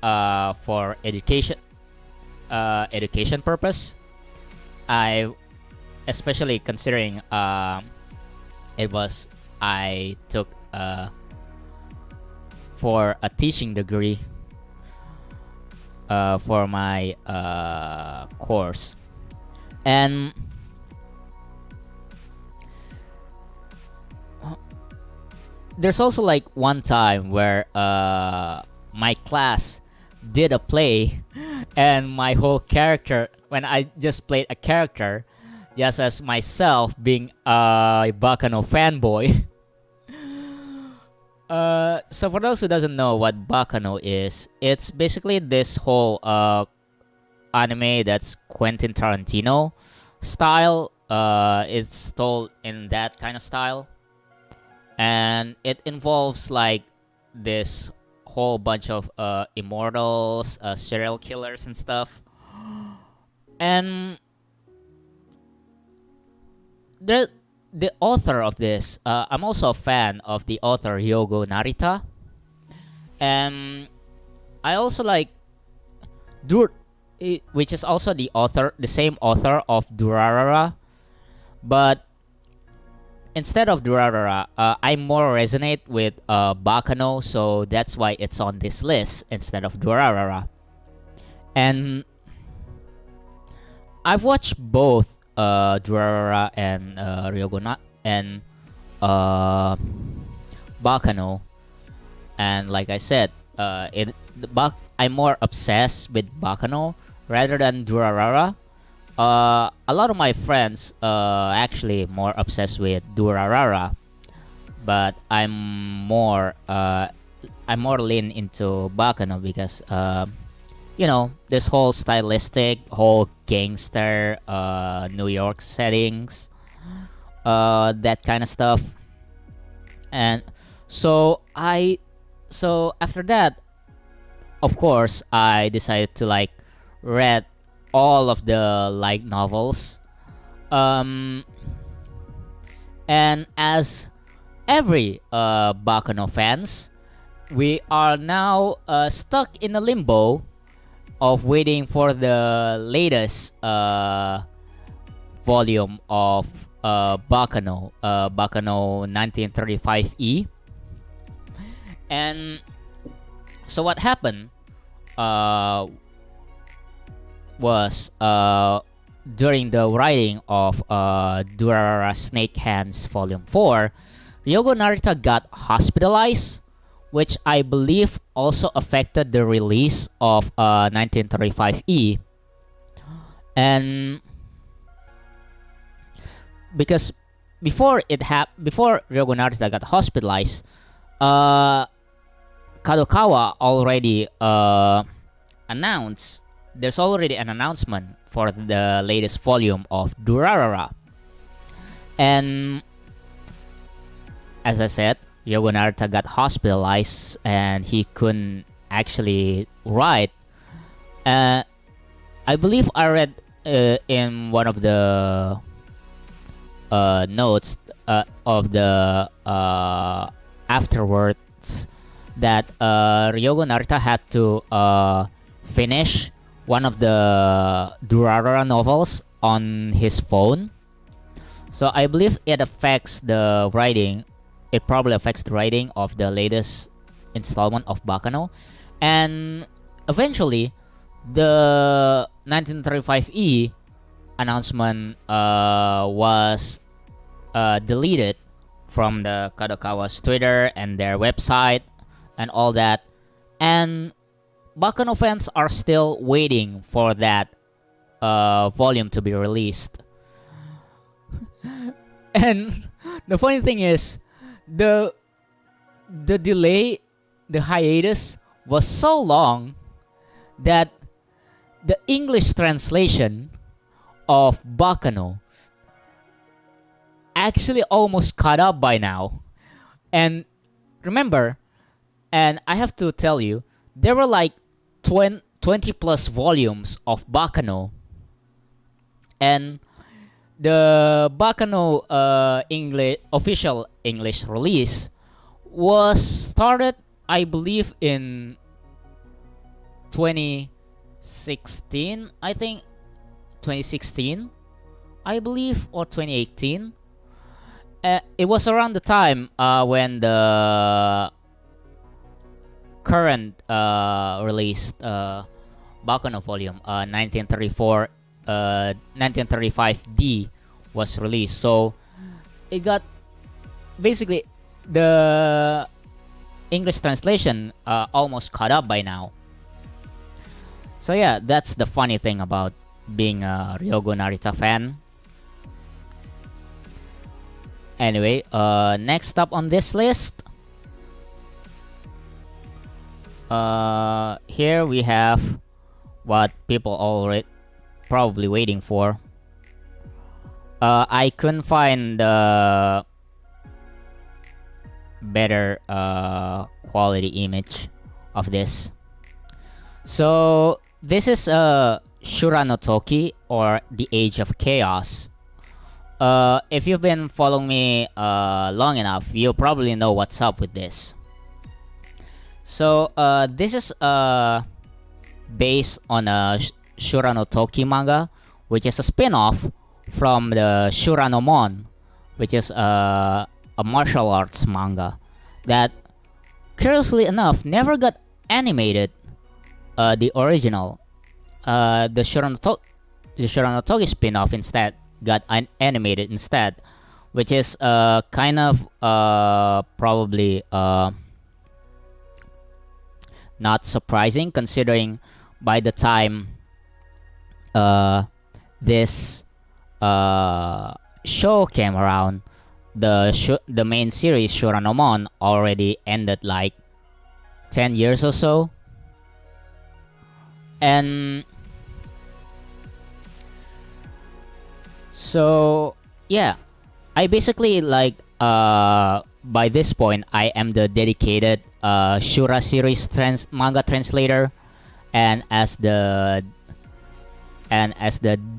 for education purpose, especially considering it was I took for a teaching degree for my course. And there's also like one time where my class did a play, and my whole character, when I just played a character just as myself being a Baccano fanboy. So for those who doesn't know what Baccano is, it's basically this whole anime that's Quentin Tarantino style. It's told in that kind of style, and it involves like this whole bunch of immortals, serial killers and stuff. And the author of this, I'm also a fan of the author Yogo Narita, and I also like which is also the same author of Durarara, but instead of Durarara, I more resonate with Baccano, so that's why it's on this list instead of Durarara. And I've watched both Durarara and Ryogona and Baccano, and like I said, I'm more obsessed with Baccano rather than Durarara. A lot of my friends actually more obsessed with Durarara, but I'm more lean into Baccano because this whole stylistic, whole gangster New York settings, that kind of stuff. And so after that, of course, I decided to like read all of the light novels. Um, and as every Baccano fans, we are now stuck in a limbo of waiting for the latest volume of Baccano, Baccano 1935E. And so what happened was during the writing of Durarara Snake Hands Volume 4, Ryogo Narita got hospitalized, which I believe also affected the release of 1935E. And because before Ryogo Narita got hospitalized, Kadokawa already announced. There's already an announcement for the latest volume of Durarara. And as I said, Ryogo Narita got hospitalized and he couldn't actually write. I believe I read in one of the notes of the afterwards that Ryogo Narita had to finish one of the Durarara novels on his phone. So I believe it affects the writing. It probably affects the writing of the latest installment of Baccano. And eventually, the 1935E announcement was deleted from the Kadokawa's Twitter and their website and all that. And Baccano fans are still waiting for that volume to be released. And the funny thing is, the delay, the hiatus was so long that the English translation of Baccano actually almost caught up by now. And remember, and I have to tell you, there were like 20 plus volumes of Baccano, and the Baccano official English release was started, I believe, in 2016, I think 2016, I believe, or 2018. It was around the time when the current released Baccano volume 1935D was released. So it got basically the English translation almost caught up by now. So yeah, that's the funny thing about being a Ryogo Narita fan. Anyway, next up on this list, here we have what people already probably waiting for. I couldn't find the better quality image of this. So this is Shura no Toki, or The Age of Chaos. If you've been following me long enough, you probably know what's up with this. So this is based on a Shura no Toki manga, which is a spin-off from the Shura no Mon, which is a martial arts manga that, curiously enough, never got animated. The original, the Shura no Toki spin-off instead got animated instead, which is kind of probably not surprising, considering by the time this show came around, the main series Shura no Mon already ended like 10 years or so. And so yeah, I basically like by this point I am the dedicated Shura series manga translator and as the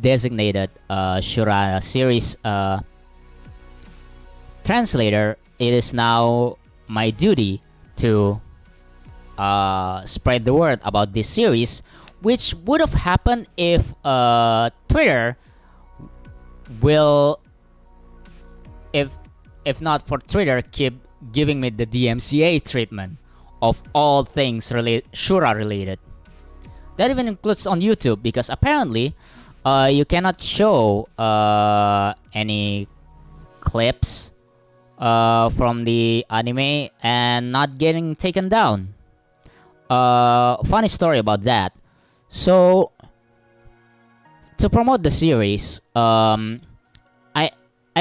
designated Shura series translator, it is now my duty to spread the word about this series, which would have happened if Twitter will, if not for Twitter, keep giving me the DMCA treatment of all things Shura related. That even includes on YouTube, because apparently you cannot show any clips from the anime and not getting taken down. Funny story about that. So to promote the series, I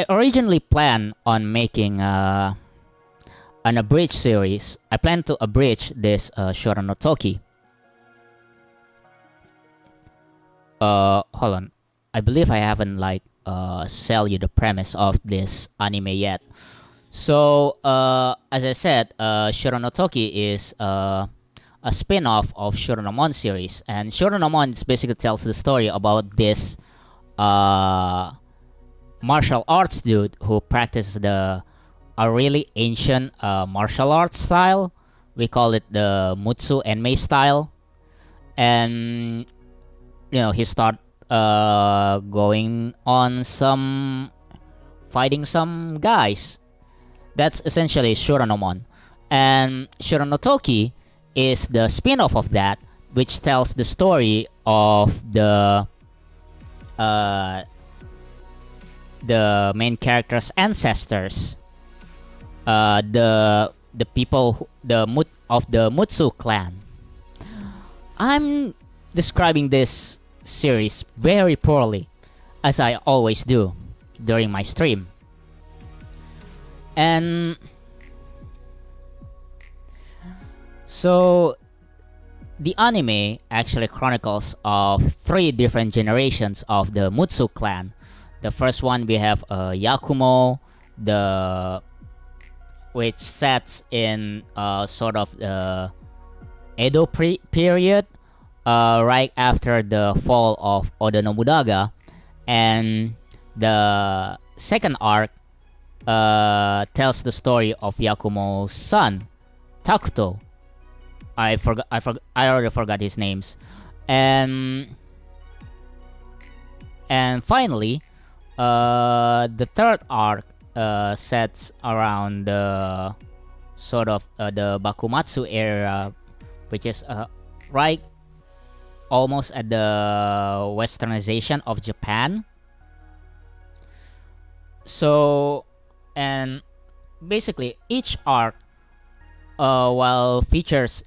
originally planned on making an abridged series. I plan to abridge this Shura no Toki. Hold on. I believe I haven't sell you the premise of this anime yet. So as I said, Shura no Toki is a spin-off of Shura no Mon series, and Shura no Mon basically tells the story about this martial arts dude who practices a really ancient martial arts style. We call it the Mutsu Enmei style, and he start going on fighting some guys. That's essentially Shura no Mon, and Shura no Toki is the spin-off of that, which tells the story of the main character's ancestors, the people of the Mutsu clan. I'm describing this series very poorly, as I always do during my stream. And so the anime actually chronicles of 3 different generations of the Mutsu clan. The first one we have Yakumo, which sets in sort of the Edo period, right after the fall of Oda Nobunaga, and the second arc tells the story of Yakumo's son, Takuto. I already forgot his names, and finally, the third arc sets around the sort of the Bakumatsu era, which is right almost at the westernization of Japan. So, and basically each arc, while features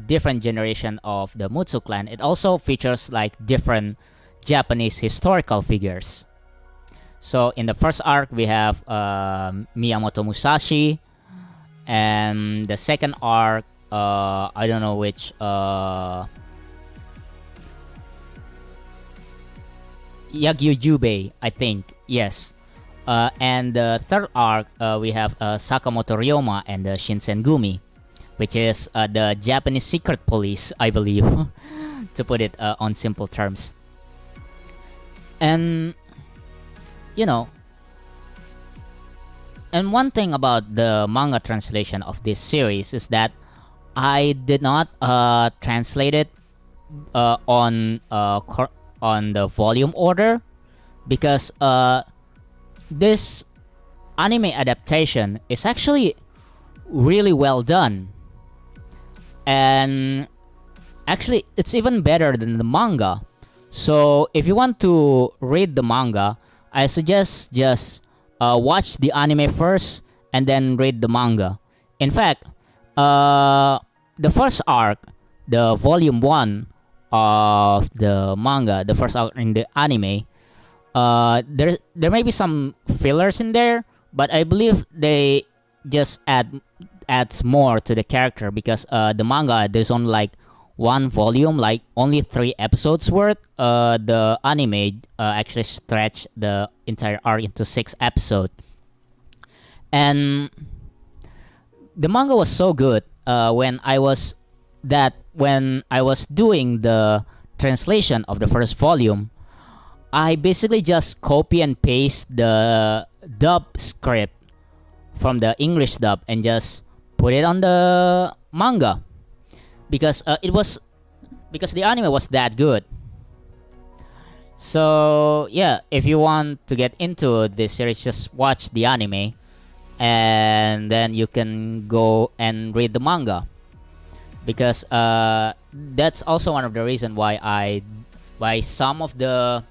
different generation of the Mutsu clan, it also features different Japanese historical figures. So in the first arc we have Miyamoto Musashi, and the second arc, I don't know which, Yagyu Jubei, I think, yes. And the third arc, we have Sakamoto Ryoma and the Shinsengumi, which is the Japanese secret police, I believe, to put it on simple terms. And and one thing about the manga translation of this series is that I did not translate it on the volume order, because this anime adaptation is actually really well done, and actually it's even better than the manga. So if you want to read the manga, I suggest just watch the anime first and then read the manga. In fact, the first arc, the volume 1 of the manga, the first arc in the anime, there may be some fillers in there, but I believe they just adds more to the character, because the manga, there's only one volume, only 3 episodes worth. The anime actually stretched the entire arc into 6 episodes, and the manga was so good when when I was doing the translation of the first volume, I basically just copy and paste the dub script from the English dub and just put it on the manga because because the anime was that good. So yeah, if you want to get into this series, just watch the anime, and then you can go and read the manga. Because that's also one of the reasons why some of the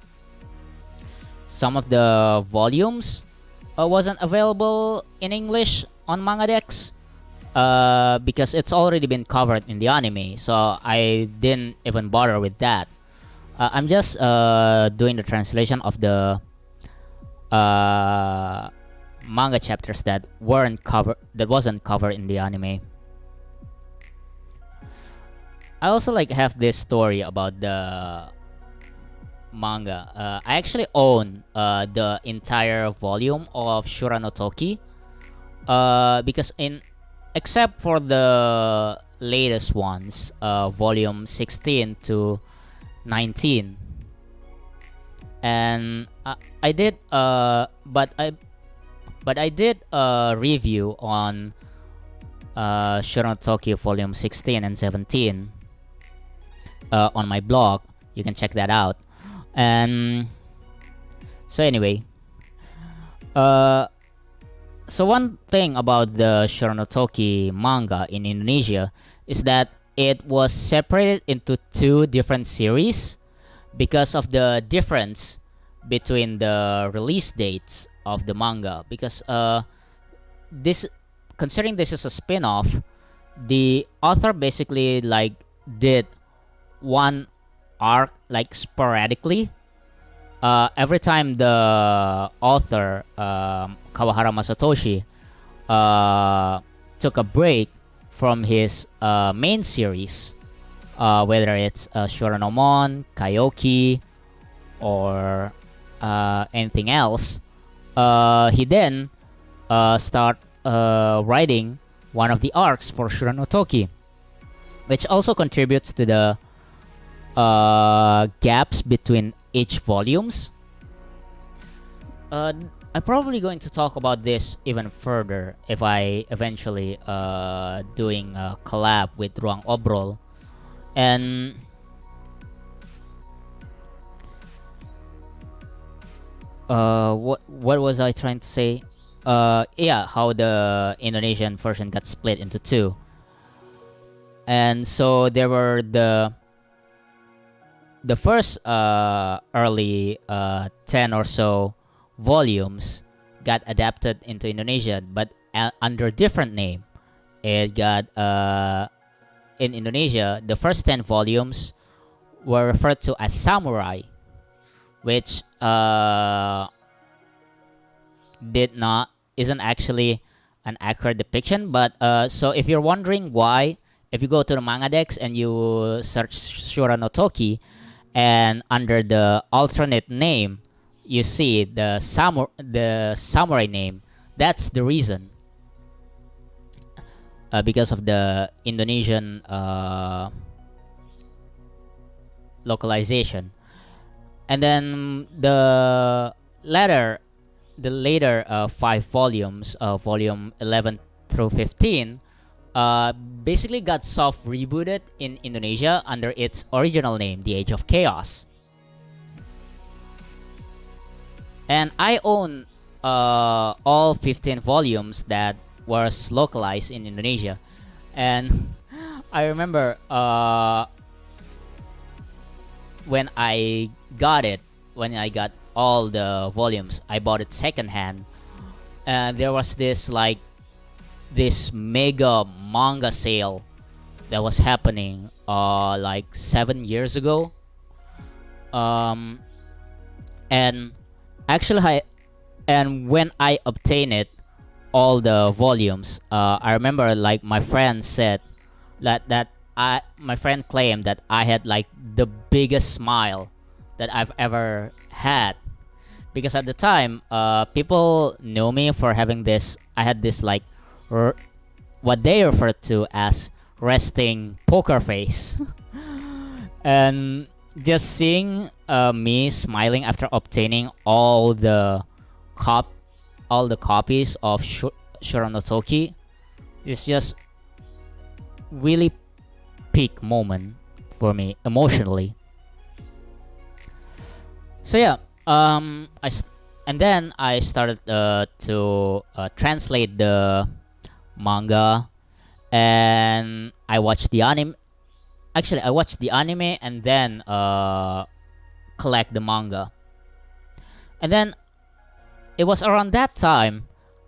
volumes wasn't available in English on Mangadex. Because it's already been covered in the anime, so I didn't even bother with that. I'm just doing the translation of the manga chapters that wasn't covered in the anime. I also have this story about the manga. I actually own the entire volume of Shura no Toki, because except for the latest ones, volume 16 to 19, and I did but I did a review on Shura no Toki volume 16 and 17 on my blog. You can check that out. And so anyway, so one thing about the Shura no Toki manga in Indonesia is that it was separated into two different series because of the difference between the release dates of the manga. Because considering this is a spin-off, the author basically did one arc sporadically. Every time the author Kawahara Masatoshi took a break from his main series, whether it's Shura no Mon, Kaioki, or anything else, he then start writing one of the arcs for Shura no Toki, which also contributes to the gaps between each volumes. I'm probably going to talk about this even further if I eventually doing a collab with Ruang Obrol. And what was I trying to say? Yeah, how the Indonesian version got split into two. And so there were the first early 10 or so volumes got adapted into Indonesia, but under different name. It got in Indonesia, the first 10 volumes were referred to as Samurai, which isn't actually an accurate depiction. But so if you're wondering why, if you go to the Mangadex and you search Shura no Toki, and under the alternate name you see the samurai name, that's the reason. Because of the Indonesian localization. And then the later 5 volumes, volume 11 through 15, basically got soft rebooted in Indonesia under its original name, The Age of Chaos. And I own all 15 volumes that was localized in Indonesia. And I remember when I got all the volumes, I bought it secondhand. There was this mega manga sale that was happening 7 years ago. And actually, when I obtained it, all the volumes, I remember my friend said my friend claimed that I had the biggest smile that I've ever had, because at the time people knew me for having this. I had this what they refer to as resting poker face. And just seeing me smiling after obtaining all the copies of Shura no Toki is just really peak moment for me emotionally. So yeah, and then I started to translate the manga, and I watched the anime. Actually, I watched the anime and then collect the manga. And then it was around that time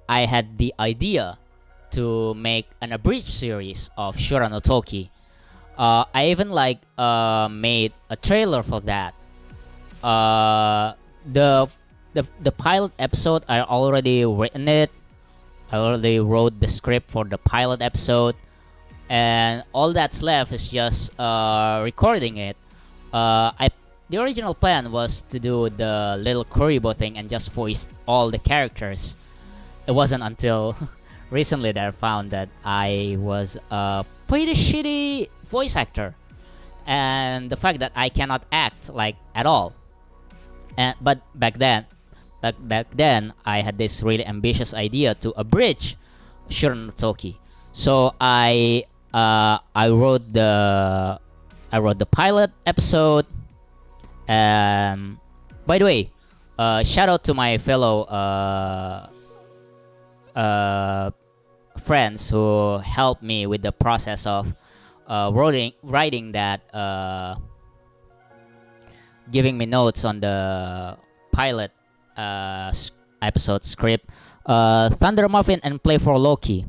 I had the idea to make an abridged series of Shura no Toki. I even made a trailer for that. The pilot episode, I already written it. I already wrote the script for the pilot episode, and all that's left is just recording it. The original plan was to do the little Kuribo thing and just voice all the characters. It wasn't until recently that I found that I was a pretty shitty voice actor, and the fact that I cannot act at all. But back then I had this really ambitious idea to abridge Shura no Toki. So I wrote the pilot episode. By the way, shout out to my fellow friends who helped me with the process of writing that, giving me notes on the pilot episode script. Thunder Muffin and Play for Loki.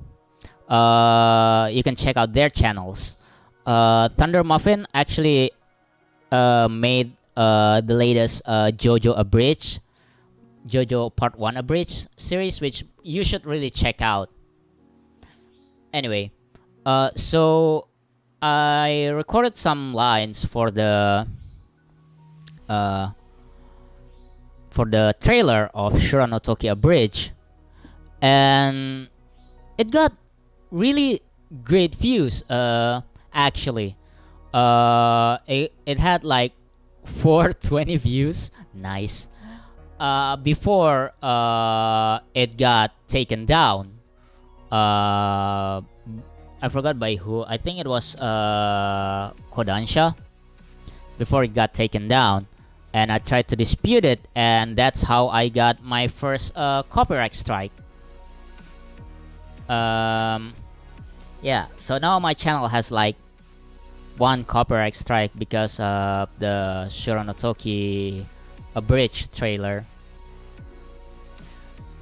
You can check out their channels. Thunder Muffin actually made the latest JoJo Part 1 Abridged series, which you should really check out. Anyway, so I recorded some lines for the trailer of Shura no Toki Abridged, and it got really great views. Actually, it had 420 views. Nice. Before it got taken down. I forgot by who. I think it was Kodansha. Before it got taken down, and I tried to dispute it, and that's how I got my first copyright strike. Yeah, so now my channel has one copyright strike because of the Shura no Toki Abridged trailer,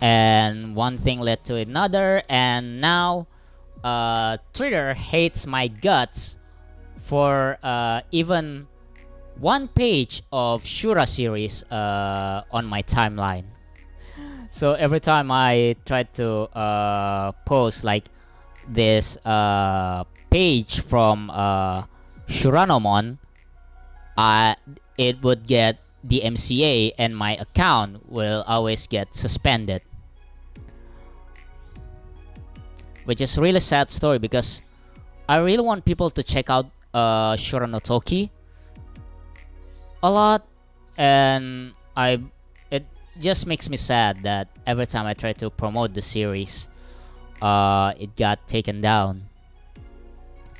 and one thing led to another, and now Twitter hates my guts for even one page of Shura series on my timeline. So every time I try to post this page from Shuranomon, it would get the MCA, and my account will always get suspended, which is really sad story because I really want people to check out Shura no Toki a lot, and it just makes me sad that every time I try to promote the series, it got taken down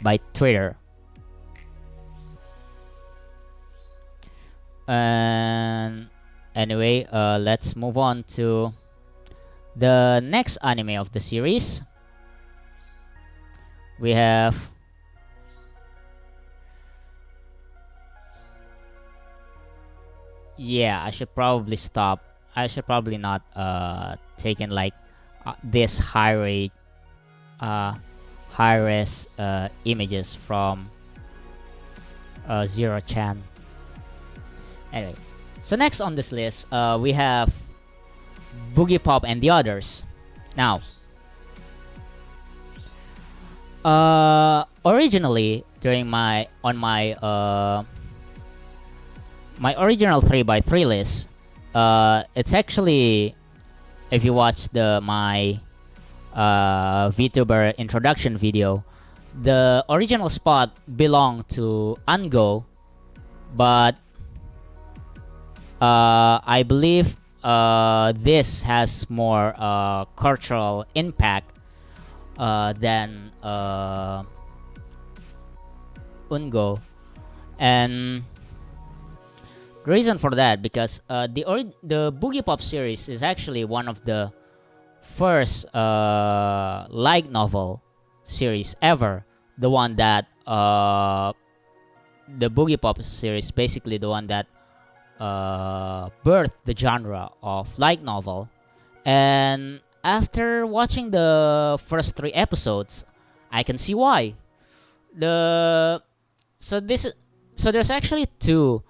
by Twitter. And anyway, let's move on to the next anime of the series. We have I should probably stop. I should probably not take in this high res images from Zero-chan. Anyway, so next on this list, we have Boogiepop and the Others. Now, originally during my original 3x3 list, it's actually, if you watch my Vtuber introduction video, the original spot belonged to Ango, but I believe this has more cultural impact than Ungo. And the reason for that, because the Boogiepop series is actually one of the first light novel series ever. The one that the Boogiepop series, basically the one that birthed the genre of light novel. And after watching the first 3 episodes, I can see why. The so this so there's actually two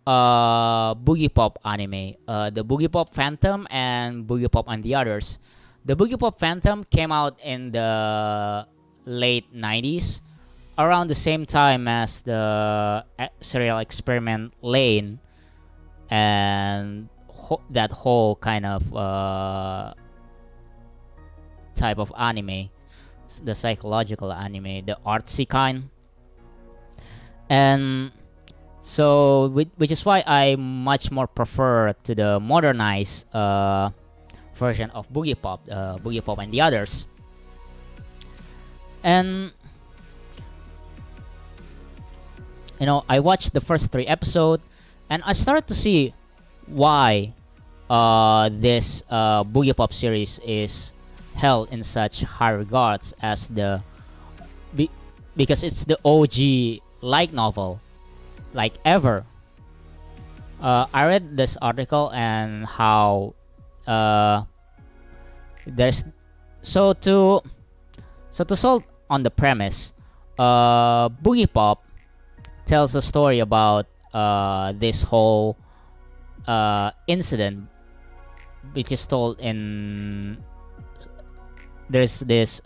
Boogiepop anime, the Boogiepop Phantom and Boogiepop and the Others. The Boogiepop Phantom came out in the late 90s, around the same time as the serial experiment Lane, and that whole kind of type of anime, the psychological anime, the artsy kind. And so, which is why I much more prefer to the modernized version of Boogiepop, Boogiepop and the Others. And you know, I watched the first 3 episodes, and I started to see why this Boogiepop series is held in such high regards as because it's the OG light novel, like ever. I read this article and how there's to solve on the premise, Boogiepop tells a story about this whole incident, which is told in there's this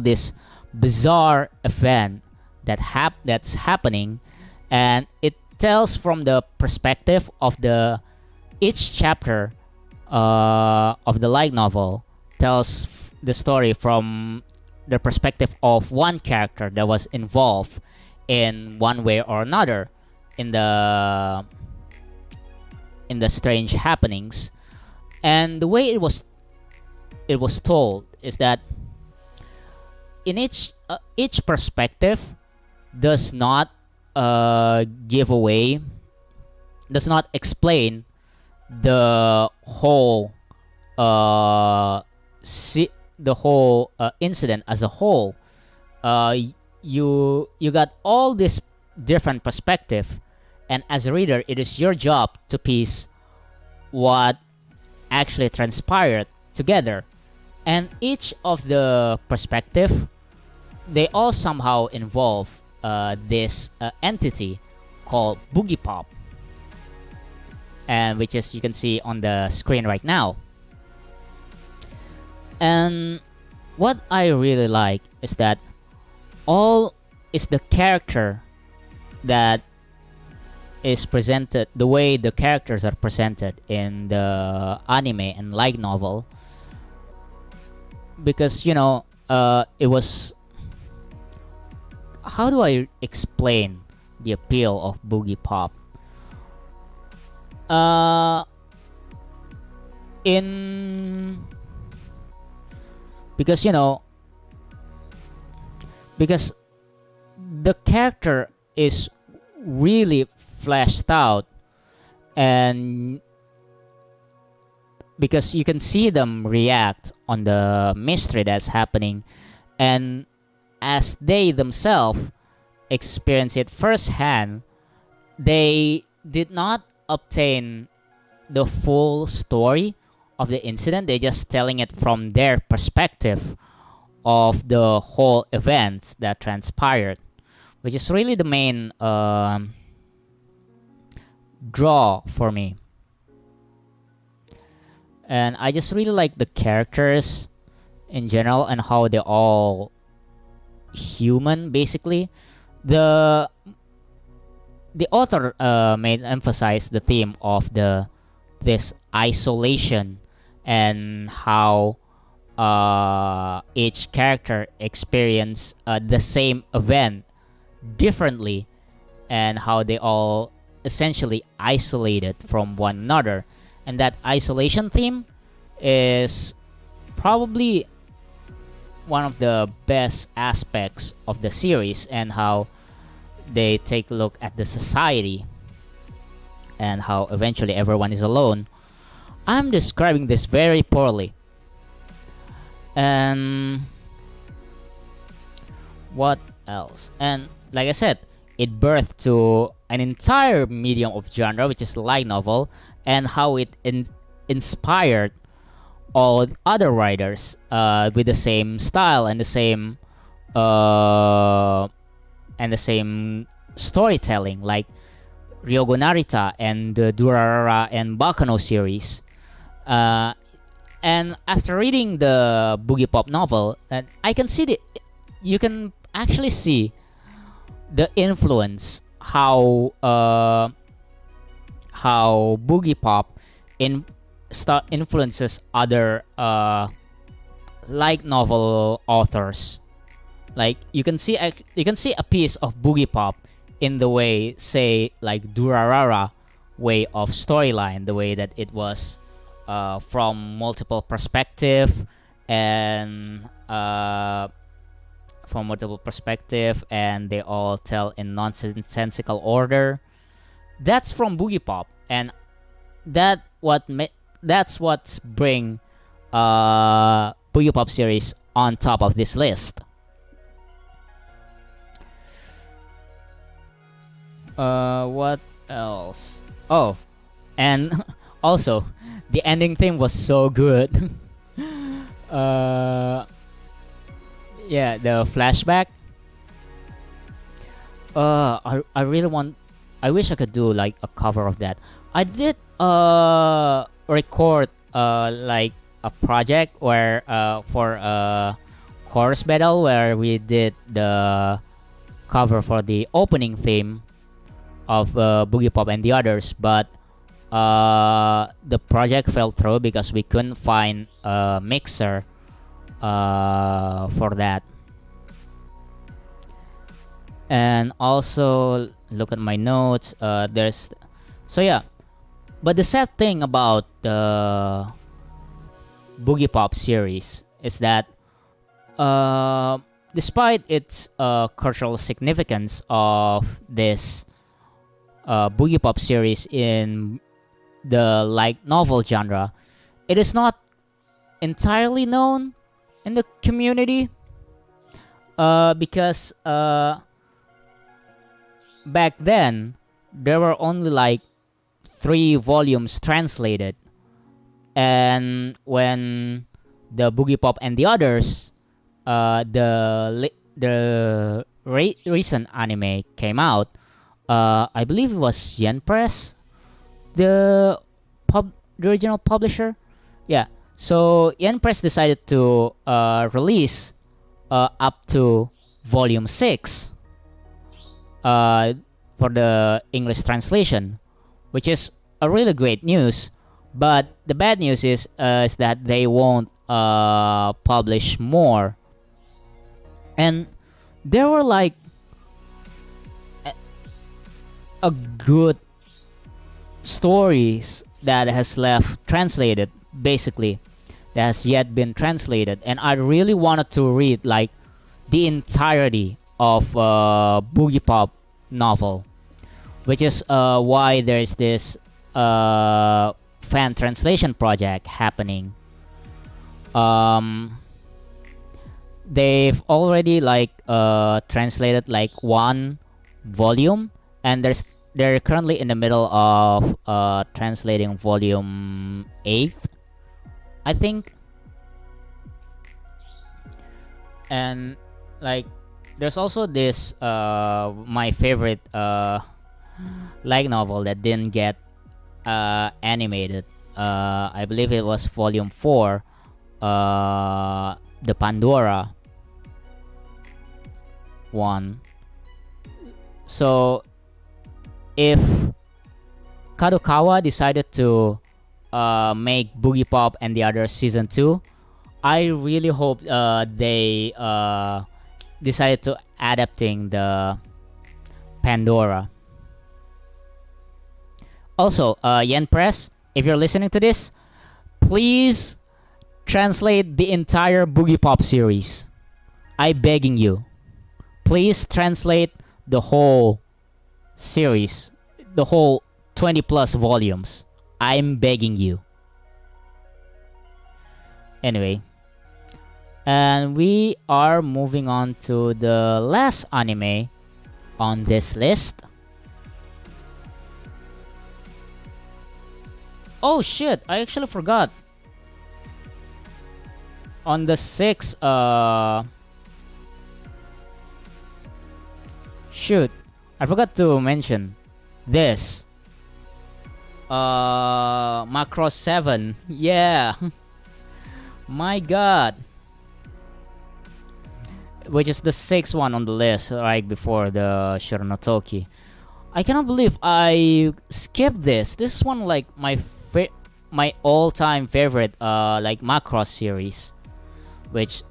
this bizarre event that's happening, and it tells from the perspective of each chapter of the light novel tells the story from the perspective of one character that was involved in one way or another in the strange happenings. And the way it was told is that in each perspective does not explain the whole incident as a whole. You got all this different perspective, and as a reader, it is your job to piece what actually transpired together. And each of the perspective, they all somehow involve this entity called Boogiepop, and which is you can see on the screen right now. And what I really like is that all is the character that is presented, the way the characters are presented in the anime and light novel, because you know it was, how do I explain the appeal of Boogiepop? Because you know, because the character is really fleshed out, and because you can see them react on the mystery that's happening, and as they themselves experience it firsthand, they did not obtain the full story of the incident. They're just telling it from their perspective of the whole events that transpired, which is really the main draw for me. And I just really like the characters in general and how they're all human, basically. The author made emphasize the theme of this isolation, and how each character experience the same event differently, and how they all essentially isolated from one another. And that isolation theme is probably one of the best aspects of the series, and how they take a look at the society and how eventually everyone is alone. I'm describing this very poorly. And what else? And like I said, it birthed to an entire medium of genre, which is light novel, and how it inspired all other writers with the same style and the same storytelling, like Ryogo Narita and the Durarara and Baccano series. And after reading the Boogiepop novel, I can see you can actually see the influence, how Boogiepop influences other light novel authors. Like you can see a piece of Boogiepop in the way, say, like Durarara way of storyline, the way that it was from multiple perspective and they all tell in nonsensical order. That's from Boogiepop, and that's what's bring Boogiepop series on top of this list. What else? Oh, and also the ending theme was so good. Yeah, the flashback. I really want. I wish I could do like a cover of that. I did record like a project where for a chorus battle where we did the cover for the opening theme of Boogiepop and the others, but the project fell through because we couldn't find a mixer for that. And also look at my notes. There's so yeah. But the sad thing about the Boogiepop series is that despite its cultural significance of this Boogiepop series in the light novel genre, it is not entirely known in the community because back then there were only like 3 volumes translated, and when the Boogiepop and the others the recent anime came out, I believe it was Yen Press, the original publisher. Yeah, so Yen Press decided to release up to volume 6 for the English translation, which is a really great news. But the bad news is that they won't publish more. And there were like a good stories that has left translated, basically, that has yet been translated, and I really wanted to read like the entirety of Boogiepop novel, which is why there's this fan translation project happening. They've already like translated like 1 volume, and they're currently in the middle of translating volume 8, I think. And like there's also this my favorite light novel that didn't get animated. I believe it was volume 4, the Pandora one. So if Kadokawa decided to make Boogiepop and the other season 2, I really hope they decided to adapting the Pandora. Also, Yen Press, if you're listening to this, please translate the entire Boogiepop series. I begging you. Please translate the whole series, the whole 20 plus volumes. I'm begging you. Anyway, and we are moving on to the last anime on this list. Oh shit, I actually forgot. On the 6th, shoot, I forgot to mention this. Macross 7. Yeah. My god. Which is the 6th one on the list, right before the Shura no Toki. I cannot believe I skipped this. This is one like my all-time favorite like Macross series, which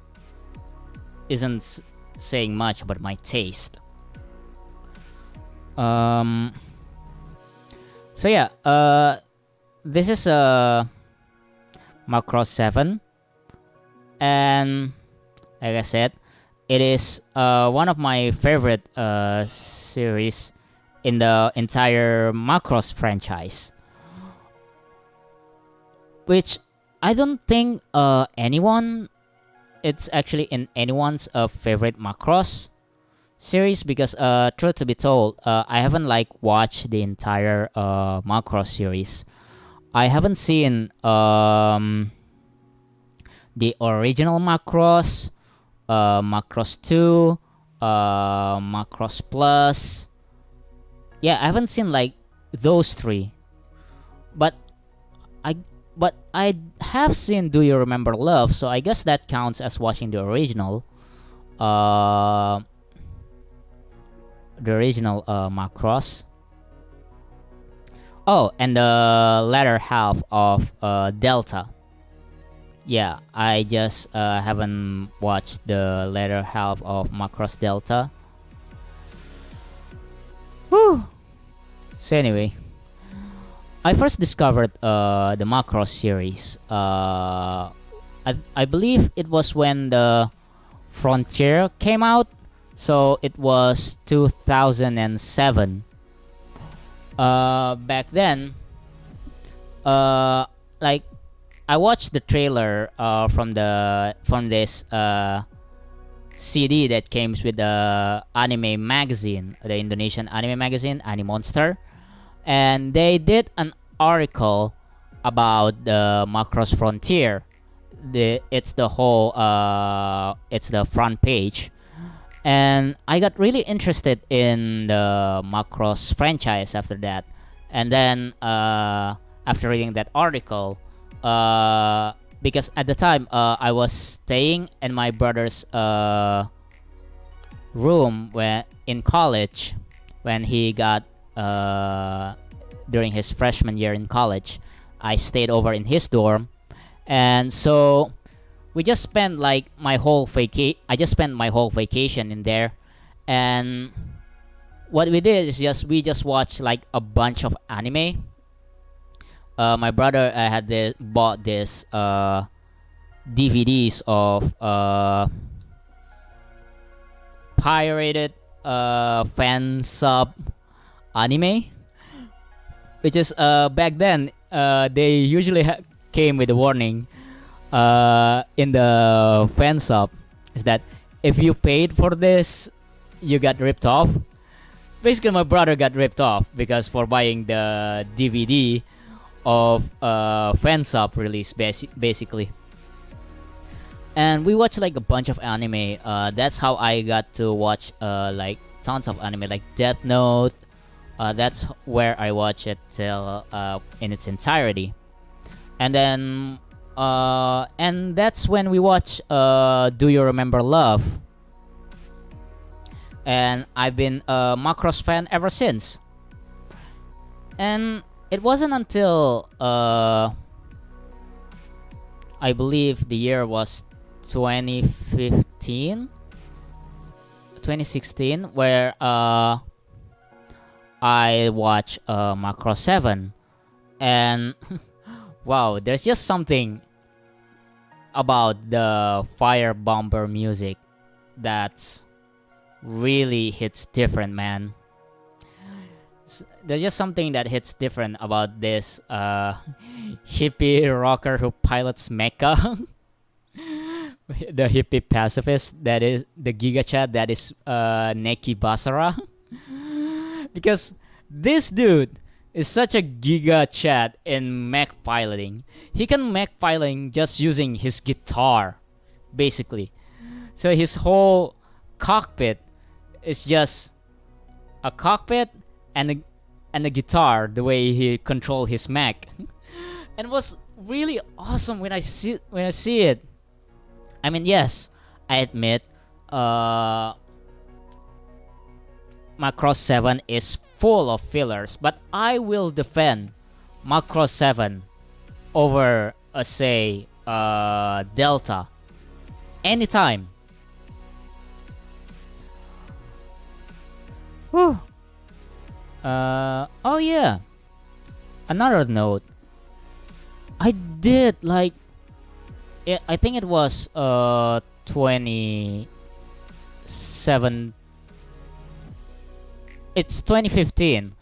isn't saying much about my taste. So yeah, this is Macross 7, and like I said, it is one of my favorite series in the entire Macross franchise, which I don't think it's actually in anyone's favorite Macross series, because truth to be told, I haven't like watched the entire Macross series. I haven't seen the original Macross, Macross 2, Macross Plus. Yeah, I haven't seen like those three, but I have seen Do You Remember Love, so I guess that counts as watching the original. The original Macross. Oh, and the latter half of Delta. Yeah, I just haven't watched the latter half of Macross Delta. Whew. So anyway, I first discovered the Macross series. I believe it was when the Frontier came out. So it was 2007. Back then, like I watched the trailer from this CD that came with the anime magazine, the Indonesian anime magazine, Animonster, and they did an article about the Macross Frontier. It's the front page. And I got really interested in the Macross franchise after that. And then after reading that article, because at the time I was staying in my brother's room in college when he got during his freshman year in college. I stayed over in his dorm, and so we just spent like my whole vacation in there. And what we did is we just watched like a bunch of anime. My brother bought this DVDs of pirated fan sub anime, which is back then they usually came with a warning in the fan sub, is that if you paid for this, you got ripped off. Basically, my brother got ripped off because for buying the DVD of fan sub release, basically. And we watched like a bunch of anime. That's how I got to watch like tons of anime, like Death Note. That's where I watched it till in its entirety. And then and that's when we watched Do You Remember Love. And I've been a Macross fan ever since. And it wasn't until I believe the year was 2015, 2016, where I watched Macross 7, and wow, there's just something about the fire bomber music that's really hits different, man. There's just something that hits different about this hippie rocker who pilots mecha. The hippie pacifist that is the Giga Chat that is Neki Basara. Because this dude is such a Giga Chat in mech piloting. He can mech piloting just using his guitar, basically. So his whole cockpit is just a cockpit and a guitar, the way he controlled his mech. And it was really awesome when I see it. I mean, yes, I admit Macross 7 is full of fillers, but I will defend Macross 7 over say Delta anytime. Whew. Oh yeah. Another note. I did like, I think it was 27. It's 2015.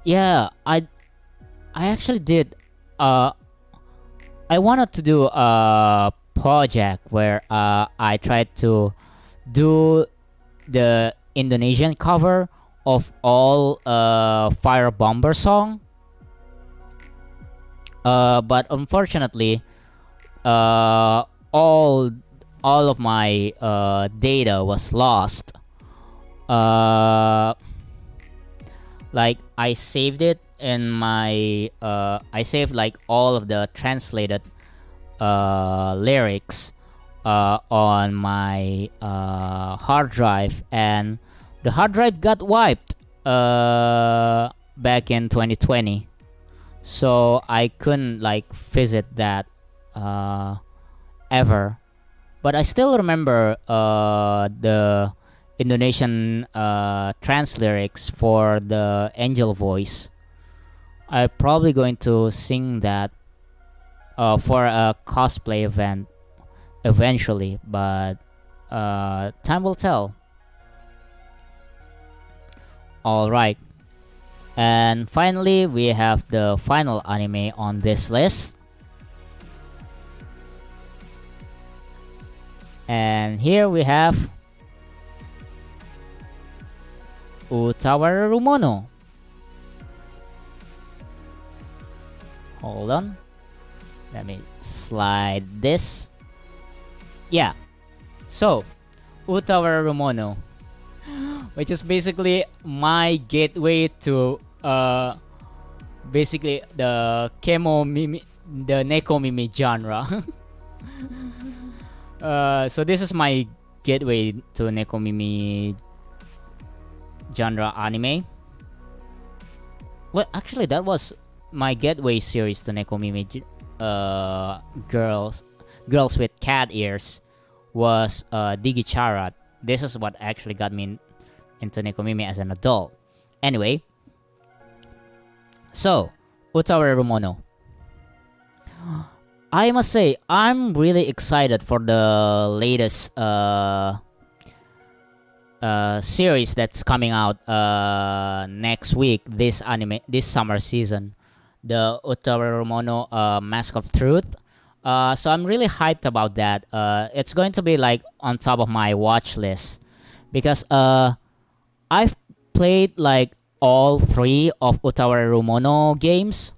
Yeah, I actually did. I wanted to do a project where I tried to do the Indonesian cover of all Fire Bomber song. But unfortunately, all of my data was lost. Like I saved it in my I saved like all of the translated lyrics on my hard drive, and the hard drive got wiped back in 2020, so I couldn't like visit that ever. But I still remember the Indonesian trans lyrics for the Angel Voice. I'm probably going to sing that for a cosplay event eventually, but time will tell. Alright, and finally we have the final anime on this list, and here we have Utawarerumono. Hold on, let me slide this. Yeah, so Utawarerumono, which is basically my gateway to basically the Kemo Mimi, the Neko Mimi genre. So this is my gateway to Neko Mimi genre anime. Well, actually, that was my gateway series to Neko Mimi girls with cat ears was Digicharat. This is what actually got me into Neko Mimi as an adult. Anyway, so Utawarerumono. I must say, I'm really excited for the latest series that's coming out next week, this summer season, the Utawarerumono Mask of Truth. So I'm really hyped about that. It's going to be like on top of my watch list, because I've played like all 3 of Utawarerumono games.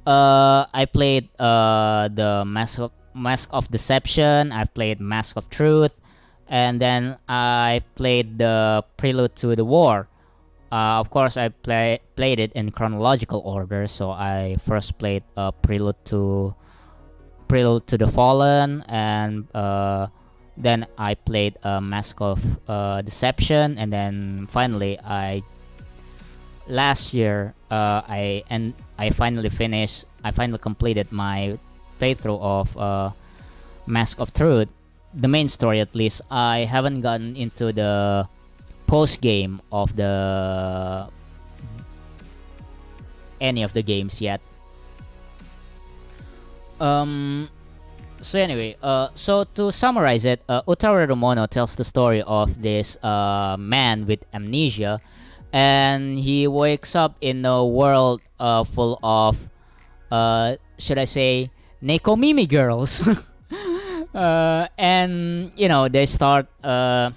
I played the Mask of Deception, I played Mask of Truth, and then I played the Prelude to the War. Of course, I played it in chronological order, so I first played Prelude to the Fallen, and then I played Mask of Deception, and then finally last year I finally completed my playthrough of Mask of Truth, the main story at least. I haven't gotten into the post game of the any of the games yet. So anyway, so to summarize it, Utawarerumono tells the story of this man with amnesia, and he wakes up in a world full of, should I say, Nekomimi girls. And you know, they start, and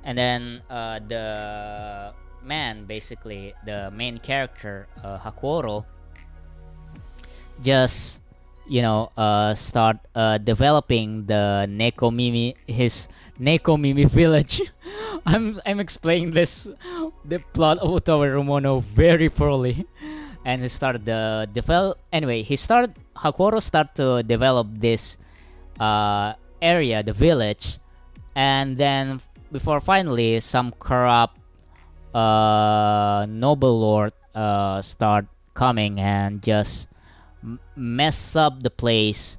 then the man, basically the main character, Hakoro, just start developing his Nekomimi village. I'm explaining the plot of Utawarerumono very poorly, and he started Hakoro started to develop this area, the village, and then before finally some corrupt noble lord start coming and just mess up the place,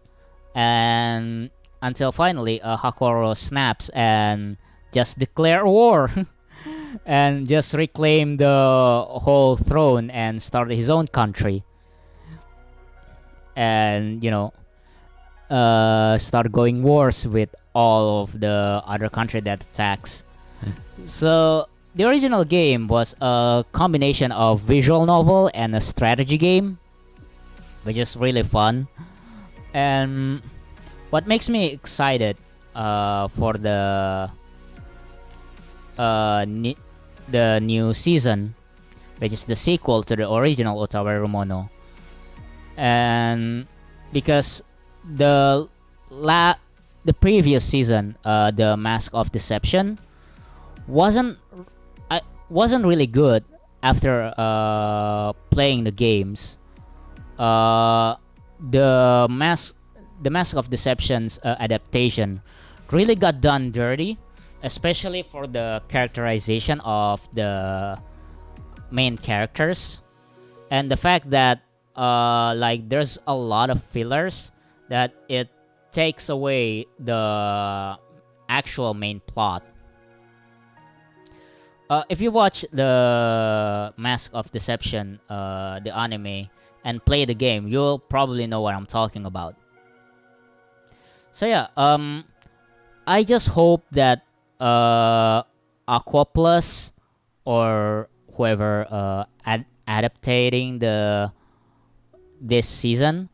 and until finally Hakoro snaps and just declare war and just reclaim the whole throne and start his own country, and start going wars with all of the other country that attacks. So the original game was a combination of visual novel and a strategy game, which is really fun. And what makes me excited for the new season, which is the sequel to the original Utawarerumono, and because the previous season, the Mask of Deception, wasn't really good after playing the games. The Mask of Deception's adaptation really got done dirty, especially for the characterization of the main characters, and the fact that there's a lot of fillers that it takes away the actual main plot. If you watch the Mask of Deception, the anime, and play the game, you'll probably know what I'm talking about. So yeah, I just hope that Aquaplus or whoever adaptating this season,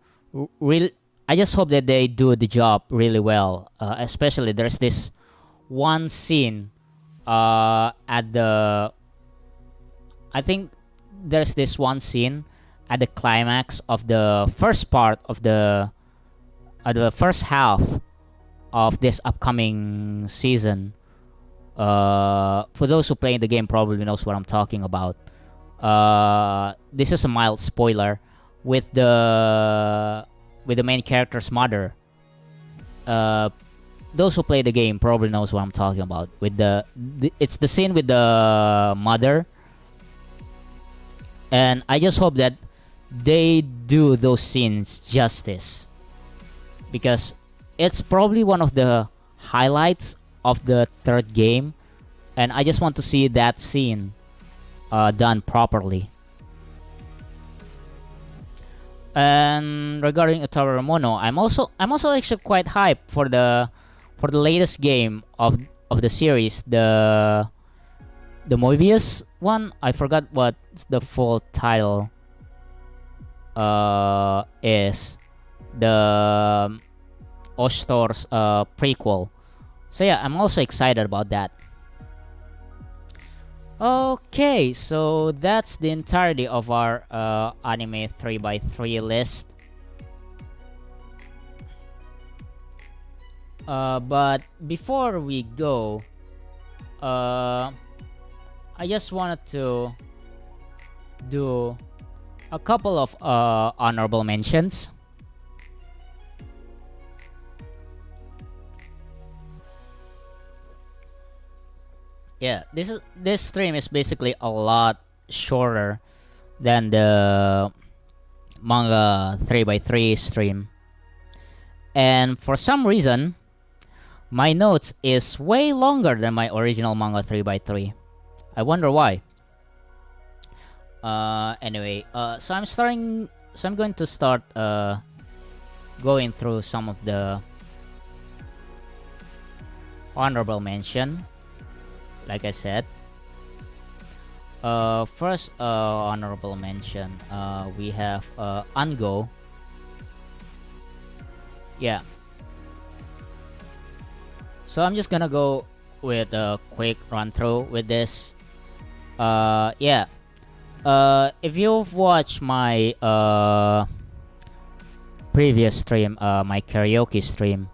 I just hope that they do the job really well. Especially there's this one scene I think there's this one scene at the climax of the first part of the first half of this upcoming season. For those who play the game probably knows what I'm talking about. This is a mild spoiler with the main character's mother. Those who play the game probably knows what I'm talking about. With it's the scene with the mother, and I just hope that they do those scenes justice, because it's probably one of the highlights of the third game, and I just want to see that scene done properly. And regarding Utawarerumono, I'm also actually quite hyped for the latest game of the series, the Moebius one. I forgot what the full title is. The Oshtor's prequel. So yeah, I'm also excited about that. Okay, so that's the entirety of our anime 3x3 list. But before we go, I just wanted to do a couple of honorable mentions. Yeah, this stream is basically a lot shorter than the manga 3x3 stream. And for some reason, my notes is way longer than my original manga 3x3. I wonder why. Anyway, so I'm going to start going through some of the honorable mention. Like I said, first honorable mention, we have Ango. Yeah. So I'm just gonna go with a quick run through with this. Yeah. If you've watched my previous stream, my karaoke stream,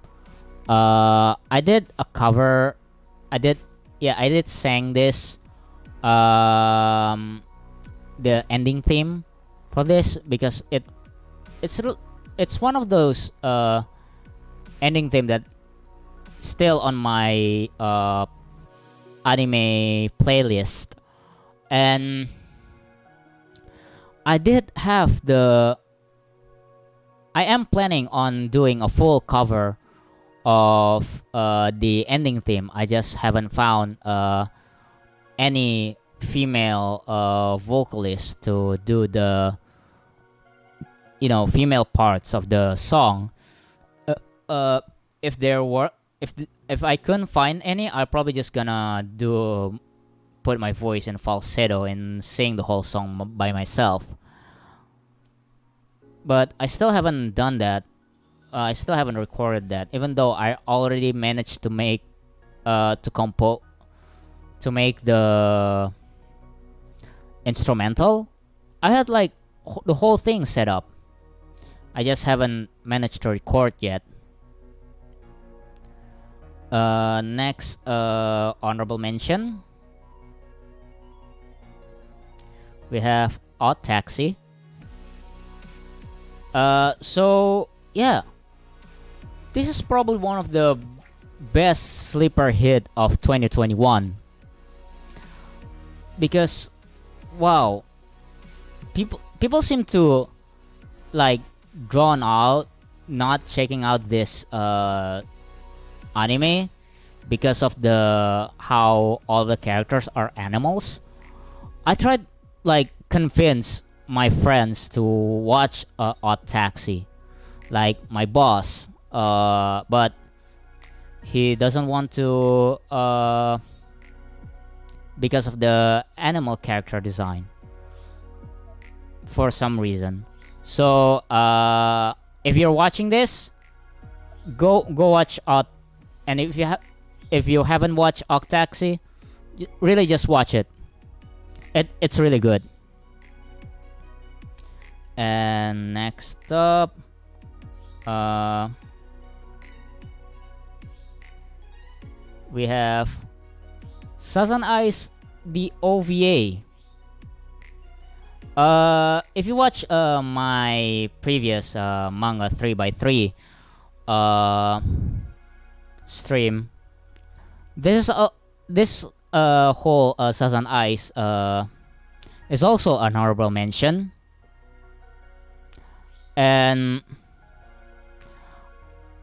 I did a cover. I did sang this, the ending theme for this, because it's one of those ending theme that still on my anime playlist, and I am planning on doing a full cover of the ending theme. I just haven't found any female vocalist to do the female parts of the song. If I couldn't find any, I'm probably just gonna put my voice in falsetto and sing the whole song by myself. But I still haven't done that. I still haven't recorded that, even though I already managed to make the instrumental. I had like the whole thing set up. I just haven't managed to record yet. Next honorable mention, we have Odd Taxi. So yeah, this is probably one of the best sleeper hit of 2021, because wow, people seem to like drawn out not checking out this anime because of how all the characters are animals. I tried like convince my friends to watch Odd Taxi, like my boss, but he doesn't want to because of the animal character design for some reason. So if you're watching this, go watch Odd. And if you haven't watched Odd Taxi, really just watch it. It's really good. And next up, we have Sazan Ice, the OVA. If you watch my previous manga 3x3 stream, this whole Sazan Ice is also an honorable mention. And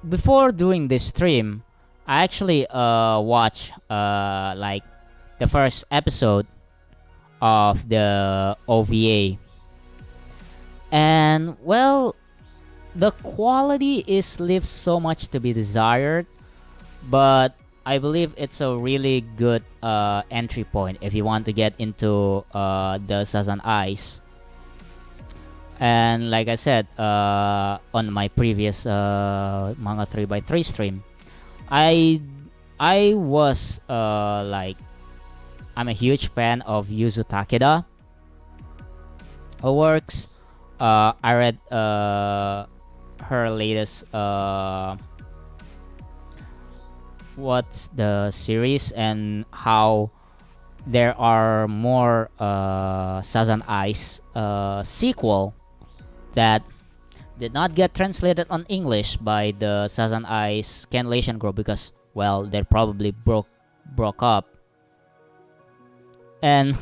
before doing this stream, I actually watched like the first episode of the OVA, and well, the quality leaves so much to be desired, but I believe it's a really good entry point if you want to get into the Sazan Ice. And like I said on my previous manga 3x3 stream, I was like, I'm a huge fan of Yuzu Takeda works. I read her latest what's the series, and how there are more Sazan Ice sequel that did not get translated on English by the Sazan Ice Scanlation Group because, well, they probably broke up. And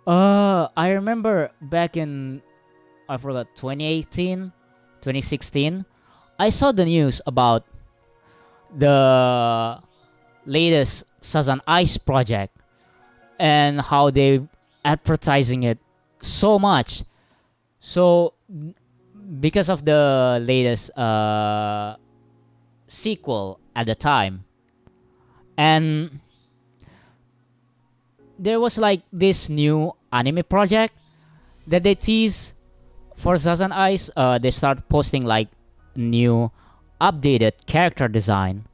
I remember back in, I forgot, 2018, 2016, I saw the news about the latest Sazan Ice project and how they advertising it so much. So because of the latest sequel at the time, and there was like this new anime project that they tease for Sazan Ice. They start posting like new updated character design.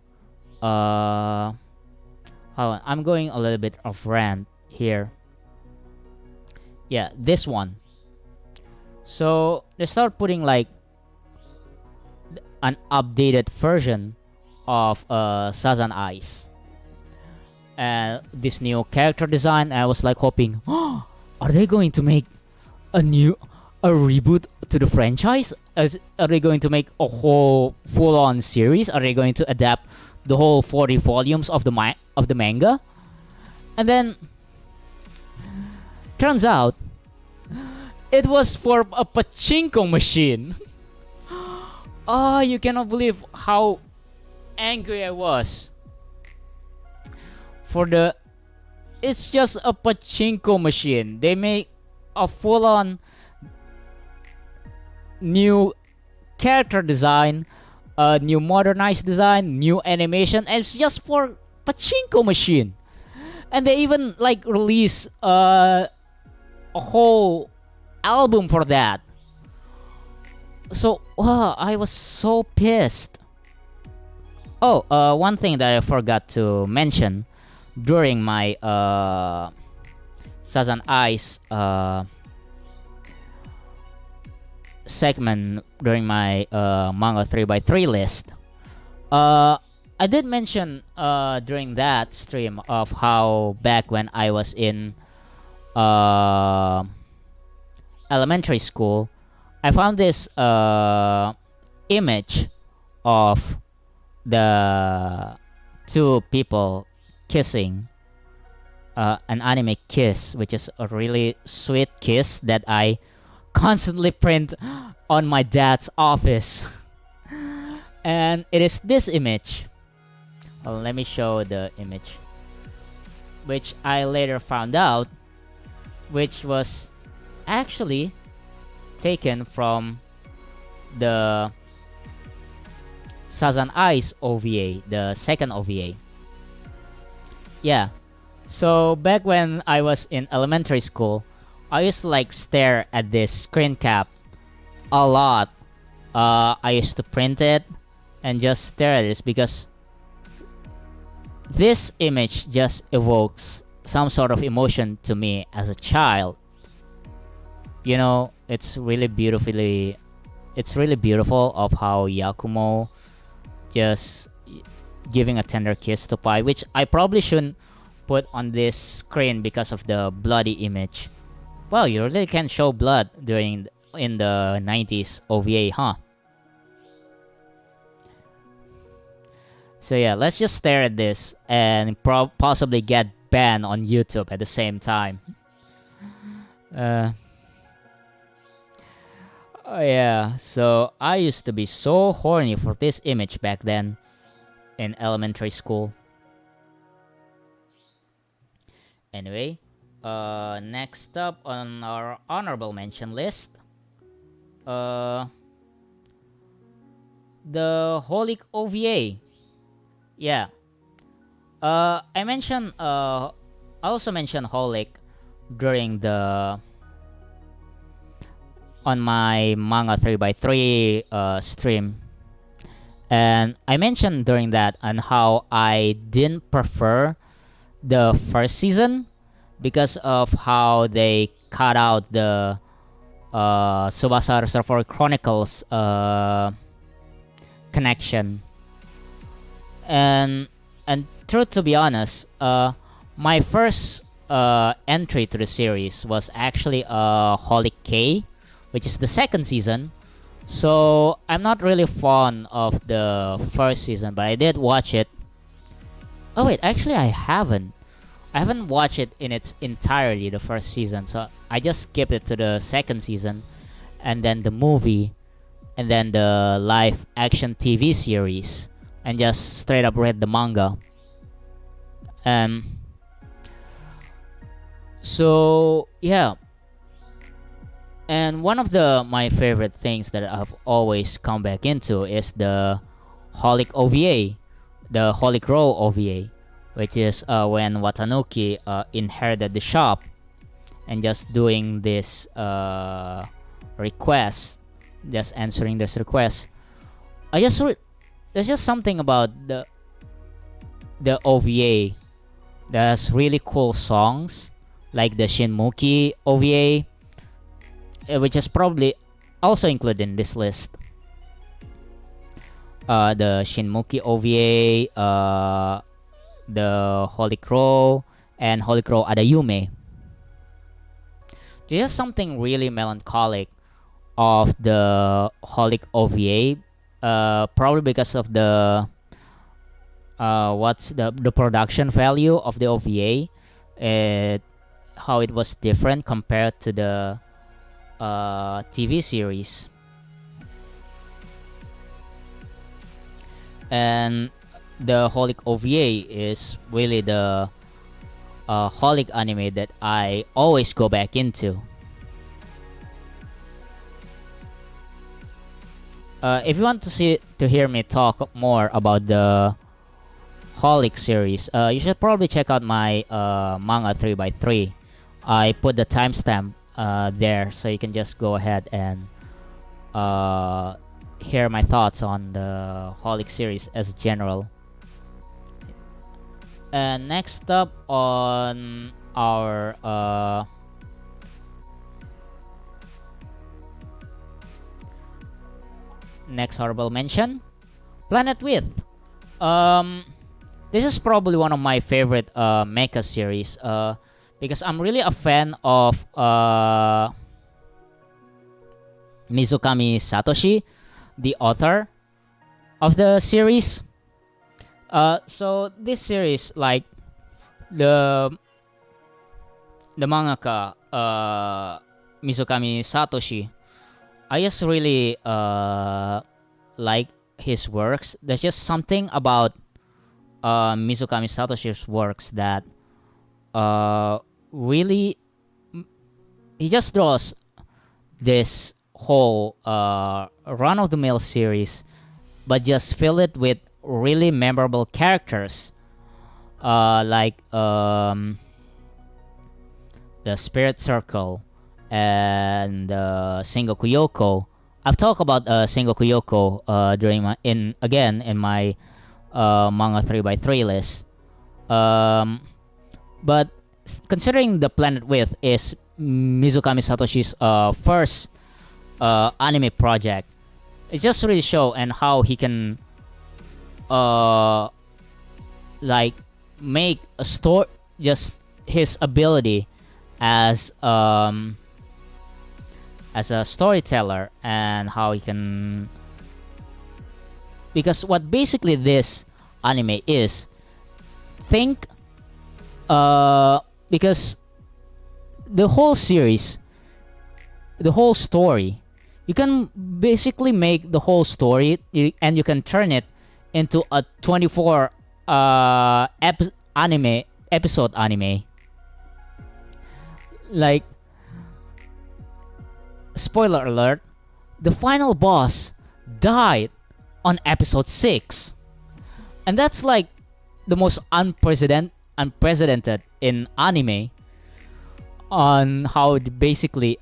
Hold on, I'm going a little bit of rant here. Yeah, this one. So they start putting like an updated version of Sazan Ice and this new character design. I was like hoping, oh, are they going to make a reboot to the franchise? Are they going to make a whole full-on series? Are they going to adapt the whole 40 volumes of the manga? And then turns out it was for a pachinko machine. Oh, you cannot believe how angry I was. It's just a pachinko machine. They make a full-on new character design, new modernized design, new animation, and it's just for pachinko machine. And they even like release a whole album for that. So I was so pissed. Oh, one thing that I forgot to mention during my Sazan Ice segment during my manga 3x3 list, I did mention during that stream of how back when I was in elementary school, I found this image of the two people kissing, an anime kiss, which is a really sweet kiss that I constantly print on my dad's office. And it is this image. Well, let me show the image, which I later found out, which was actually taken from the Sazan Ice OVA, the second OVA. Yeah, so back when I was in elementary school, I used to like stare at this screen cap a lot. I used to print it and just stare at this because this image just evokes some sort of emotion to me as a child. You know, it's really beautiful of how Yakumo just giving a tender kiss to Pai, which I probably shouldn't put on this screen because of the bloody image. Well, you really can't show blood in the 90s OVA, huh? So yeah, let's just stare at this and possibly get banned on YouTube at the same time. Oh yeah, so I used to be so horny for this image back then in elementary school. Anyway, next up on our honorable mention list, the Holic OVA. Yeah. I also mentioned Holic during on my manga 3x3 stream, and I mentioned during that on how I didn't prefer the first season because of how they cut out the Tsubasa Reservoir Chronicles connection. And truth to be honest, my first entry to the series was actually Holic K, which is the second season. So I'm not really fond of the first season, but I did watch it. Oh wait, actually I haven't watched it in its entirety, the first season. So I just skipped it to the second season, and then the movie, and then the live action TV series, and just straight up read the manga. So yeah, and one of my favorite things that I've always come back into is the Holic OVA, the Holic Row OVA, which is when Watanuki inherited the shop and just doing this request, just answering this request. There's just something about the OVA that's really cool songs, like the Shinmuki OVA, which is probably also included in this list. The Shinmuki OVA, the Holy Crow, and Holy Crow Adayume. There's something really melancholic of the Holic OVA, probably because of the what's the production value of the OVA, how it was different compared to the TV series. And the Holic OVA is really the Holic anime that I always go back into. If you want to hear me talk more about the Holic series, you should probably check out my manga 3x3. I put the timestamp there, so you can just go ahead and hear my thoughts on the Holic series as a general. And next up on our next horrible mention, Planet With. This is probably one of my favorite mecha series because I'm really a fan of Mizukami Satoshi, the author of the series. So this series, like the mangaka Mizukami Satoshi, I just really like his works. There's just something about Mizukami Satoshi's works that really, he just draws this whole run-of-the-mill series, but just fill it with really memorable characters, like the Spirit Circle and Sengoku Yoko. I've talked about Sengoku Yoko during in my manga 3x3 list. But considering the Planet With is Mizukami Satoshi's first anime project, it just really show and how he can like make a story, just his ability as a storyteller, and how he can, because what basically this anime is, think because the whole series, the whole story, you can basically make the whole story and you can turn it into a 24 episode anime. Like, spoiler alert, the final boss died on episode 6, and that's like the most unprecedented in anime, on how it basically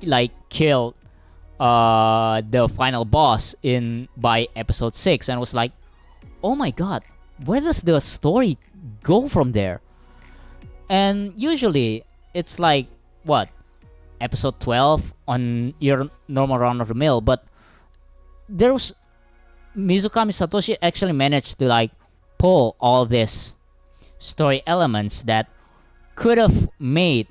like killed the final boss by episode 6, and was like, oh my god, where does the story go from there? And usually it's like, what, episode 12 on your normal run of the mill, but there's Mizukami Satoshi actually managed to like pull all these story elements that could have made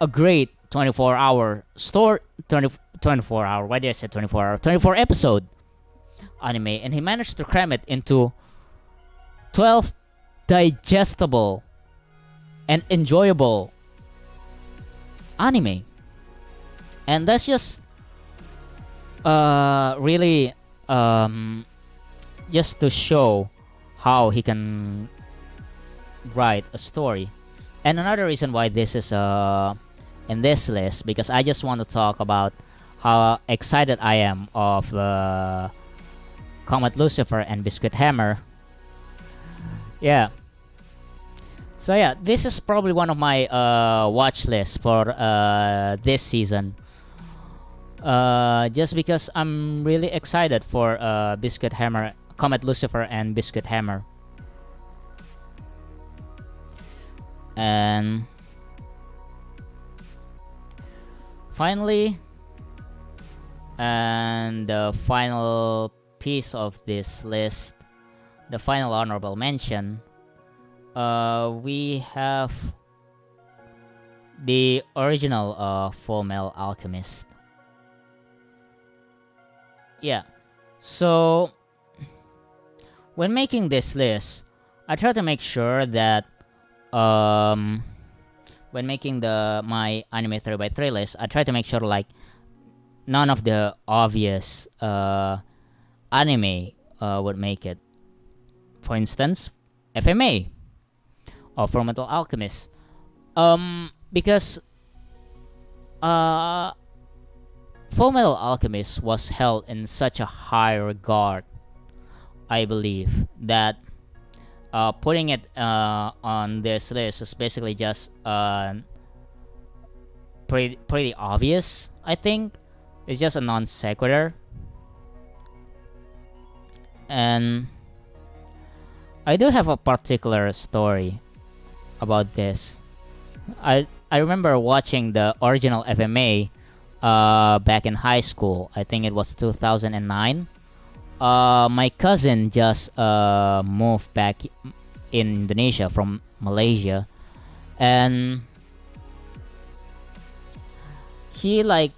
a great 24-hour story, 24-hour, why did I say 24-hour? 24 episode anime, and he managed to cram it into 12 digestible and enjoyable anime. And that's just really, just to show how he can write a story. And another reason why this is in this list, because I just want to talk about how excited I am of Comet Lucifer and Biscuit Hammer. Yeah. So yeah, this is probably one of my watch lists for this season. Just because I'm really excited for Biscuit Hammer, Comet Lucifer, and Biscuit Hammer. And finally, and the final piece of this list, the final honorable mention, we have the original Fullmetal Alchemist. Yeah, so when making this list, I try to make sure that when making my anime 3x3 list, I try to make sure like none of the obvious anime would make it. For instance, FMA or Fullmetal Alchemist, because Fullmetal Alchemist was held in such a high regard, I believe, that putting it on this list is basically just pretty obvious. I think it's just a non sequitur, and I do have a particular story about this. I remember watching the original FMA back in high school. I think it was 2009. My cousin just moved back in Indonesia from Malaysia, and he like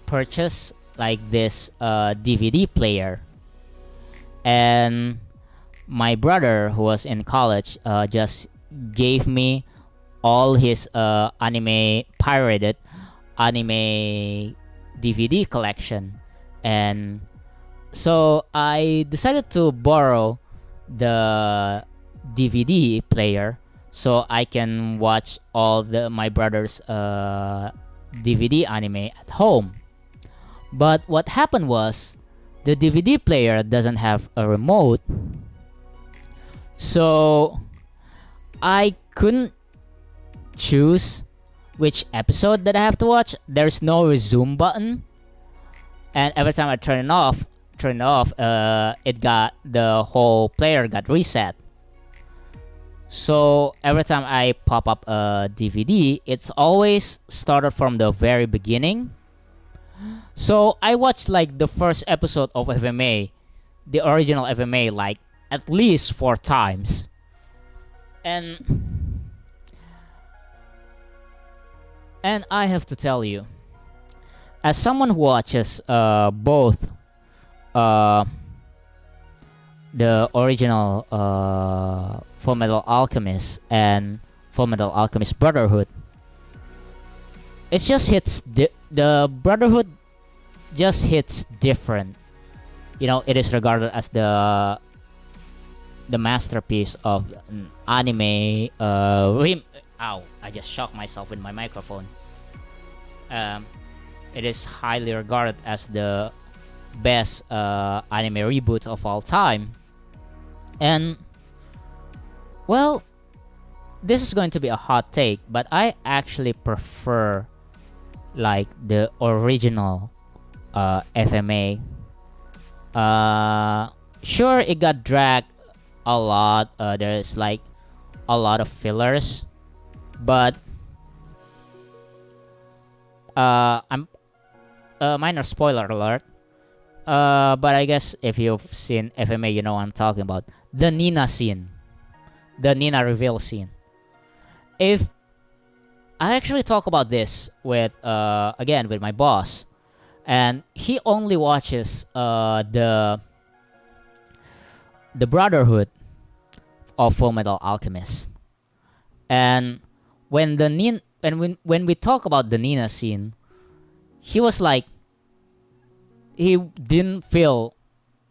purchased like this DVD player, and my brother, who was in college, just gave me all his pirated anime DVD collection. And so I decided to borrow the DVD player so I can watch all my brother's DVD anime at home. But what happened was the DVD player doesn't have a remote, so I couldn't choose which episode that I have to watch. There's no resume button, and every time I turn it off, the whole player got reset. So every time I pop up a DVD, it's always started from the very beginning. So I watched like the first episode of FMA, the original FMA, like at least 4 times. And I have to tell you, as someone who watches both the original Fullmetal Alchemist and Fullmetal Alchemist Brotherhood, it just hits the Brotherhood just hits different. You know, it is regarded as the masterpiece of anime. Ow! I just shocked myself with my microphone. It is highly regarded as the best anime reboot of all time. And well, this is going to be a hot take, but I actually prefer like the original FMA. Sure, it got dragged a lot. There's like a lot of fillers, but I'm minor spoiler alert. But I guess if you've seen FMA, you know what I'm talking about. The Nina scene, the Nina reveal scene. If I actually talk about this with again with my boss, and he only watches the Brotherhood of Fullmetal Alchemist. And when when we talk about the Nina scene, he was like, he didn't feel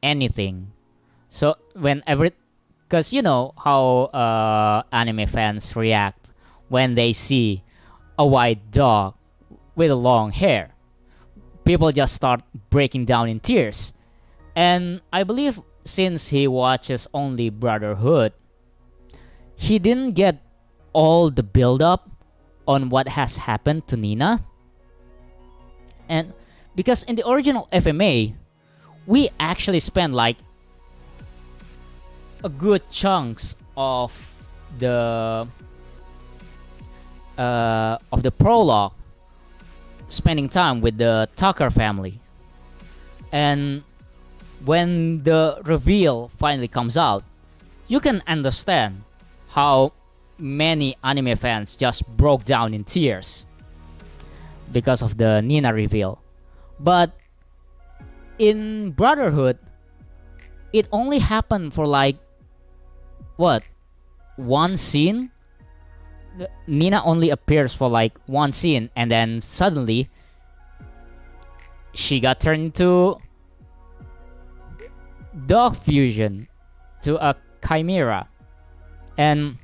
anything. So whenever, because you know how anime fans react when they see a white dog with long hair. People just start breaking down in tears. And I believe since he watches only Brotherhood, he didn't get all the build up on what has happened to Nina. And because in the original FMA, we actually spent like a good chunks the of the prologue spending time with the Tucker family. And when the reveal finally comes out, you can understand how many anime fans just broke down in tears because of the Nina reveal. But in Brotherhood, it only happened for like what, one scene. Nina only appears for like one scene, and then suddenly she got turned into dog fusion to a chimera. And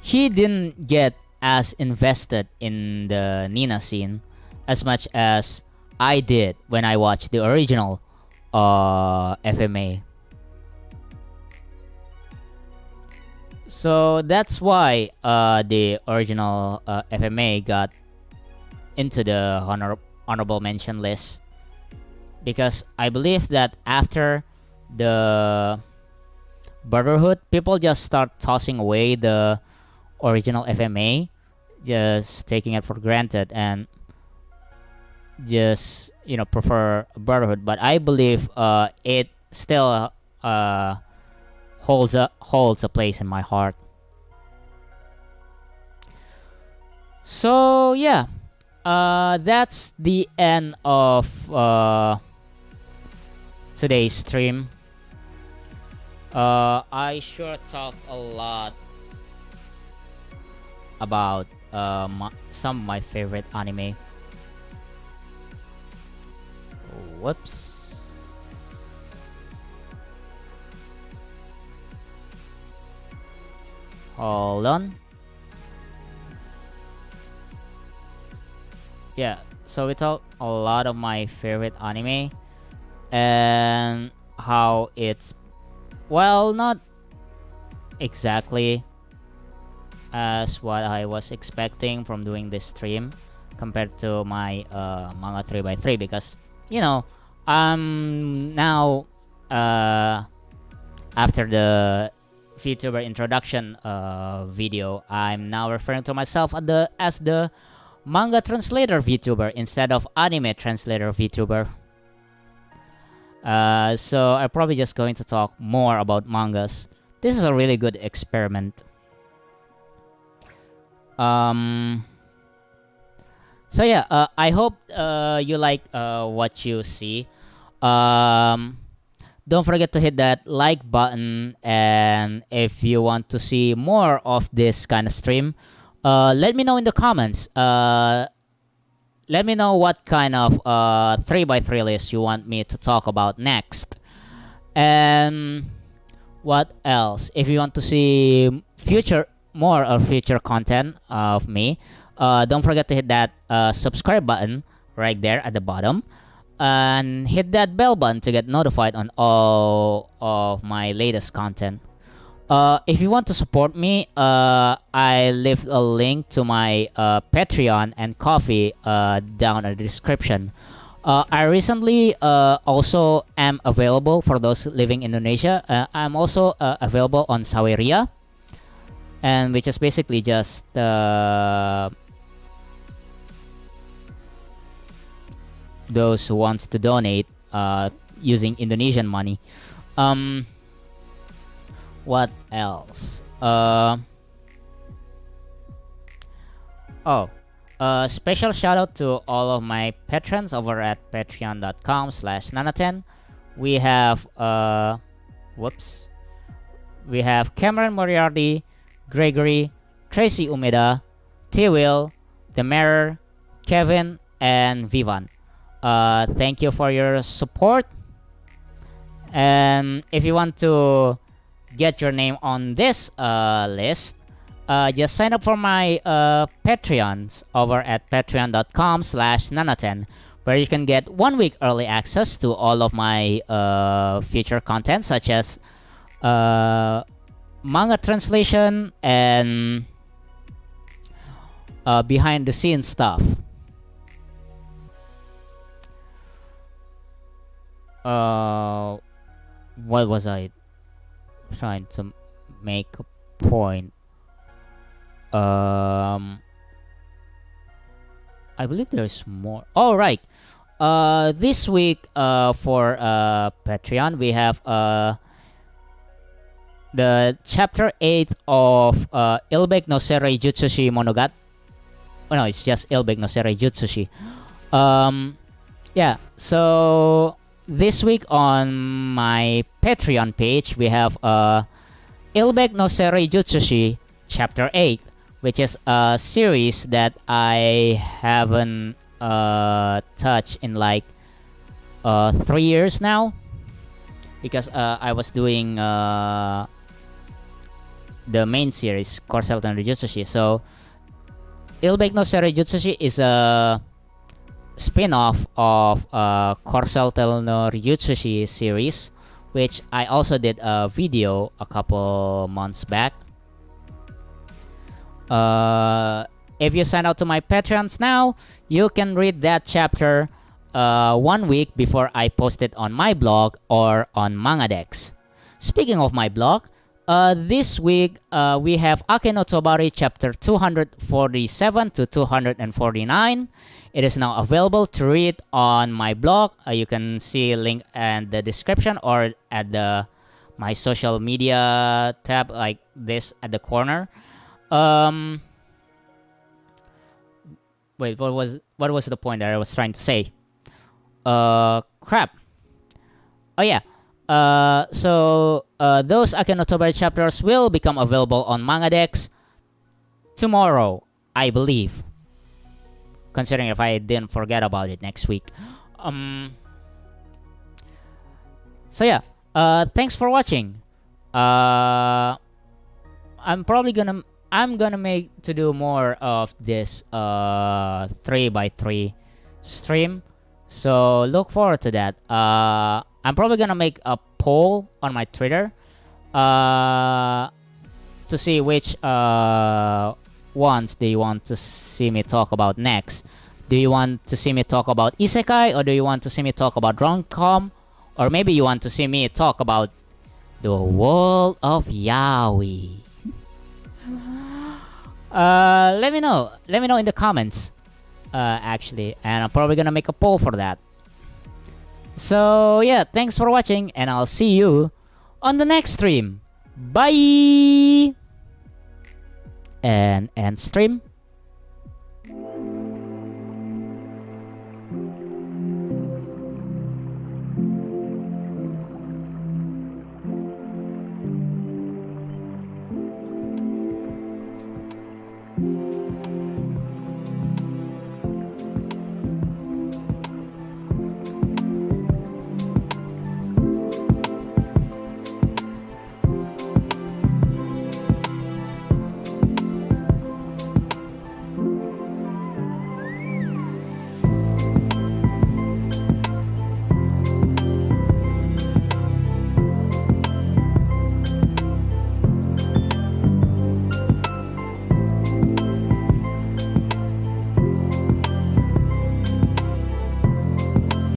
he didn't get as invested in the Nina scene as much as I did when I watched the original FMA. So that's why the original FMA got into the honorable mention list, because I believe that after the Brotherhood, people just start tossing away the original FMA, just taking it for granted and just, you know, prefer Brotherhood. But I believe it still holds a place in my heart. So yeah, that's the end of today's stream. I sure talked a lot about some of my favorite anime. Whoops. Hold on. Yeah, so we talked a lot of my favorite anime and how it's, well, not exactly as what I was expecting from doing this stream compared to my manga 3x3, because, you know, now after the Vtuber introduction video, I'm now referring to myself as the manga translator Vtuber instead of anime translator Vtuber. So I'm probably just going to talk more about mangas. This is a really good experiment. So yeah, I hope you like what you see. Don't forget to hit that like button, and if you want to see more of this kind of stream, let me know in the comments. Let me know what kind of 3x3 list you want me to talk about next. And what else? If you want to see more of future content of me, don't forget to hit that subscribe button right there at the bottom. And hit that bell button to get notified on all of my latest content. If you want to support me, I leave a link to my Patreon and Ko-fi down in the description. I recently also am available for those living in Indonesia. I'm also available on Saweria, and which is basically just those who wants to donate using Indonesian money. What else? Special shout out to all of my patrons over at patreon.com/Nanaten. We have we have Cameron Moriarty, Gregory, Tracy Umeda, TWil, The Mirror, Kevin, and Vivan. Thank you for your support. And if you want to get your name on this list, just sign up for my Patreons over at patreon.com/Nanaten, where you can get 1 week early access to all of my future content, such as manga translation and behind the scenes stuff. What was I trying to make a point? I believe there's more. All right. This week for Patreon, we have the chapter 8 of Ilbek no Serei Jutsushi Monogat. Oh no, it's just Ilbek no Serei Jutsushi. Yeah, so this week on my Patreon page, we have Ilbek no Serei Jutsushi chapter 8, which is a series that I haven't touched in like 3 years now, because I was doing the main series, Corselton no Jutsushi. So Ilbek no Serei Jutsushi is a spin-off of Corselton no Jutsushi series, which I also did a video a couple months back. If you sign up to my Patreons now, you can read that chapter 1 week before I post it on my blog or on Mangadex. Speaking of my blog, this week we have Ake no Tobari chapter 247 to 249. It is now available to read on my blog. You can see a link in the description or at my social media tab, like this at the corner. Wait, what was the point that I was trying to say? Crap. Oh yeah. So those Ake no Tobari chapters will become available on Mangadex tomorrow, I believe. Considering if I didn't forget about it next week. So yeah. Thanks for watching. I'm gonna make to do more of this 3x3 stream, so look forward to that. I'm probably gonna make a poll on my Twitter to see which ones do you want to see me talk about next. Do you want to see me talk about isekai, or do you want to see me talk about rom-com, or maybe you want to see me talk about the world of yaoi? Let me know in the comments, actually, and I'm probably gonna make a poll for that. So yeah, thanks for watching, and I'll see you on the next stream. Bye. And end stream.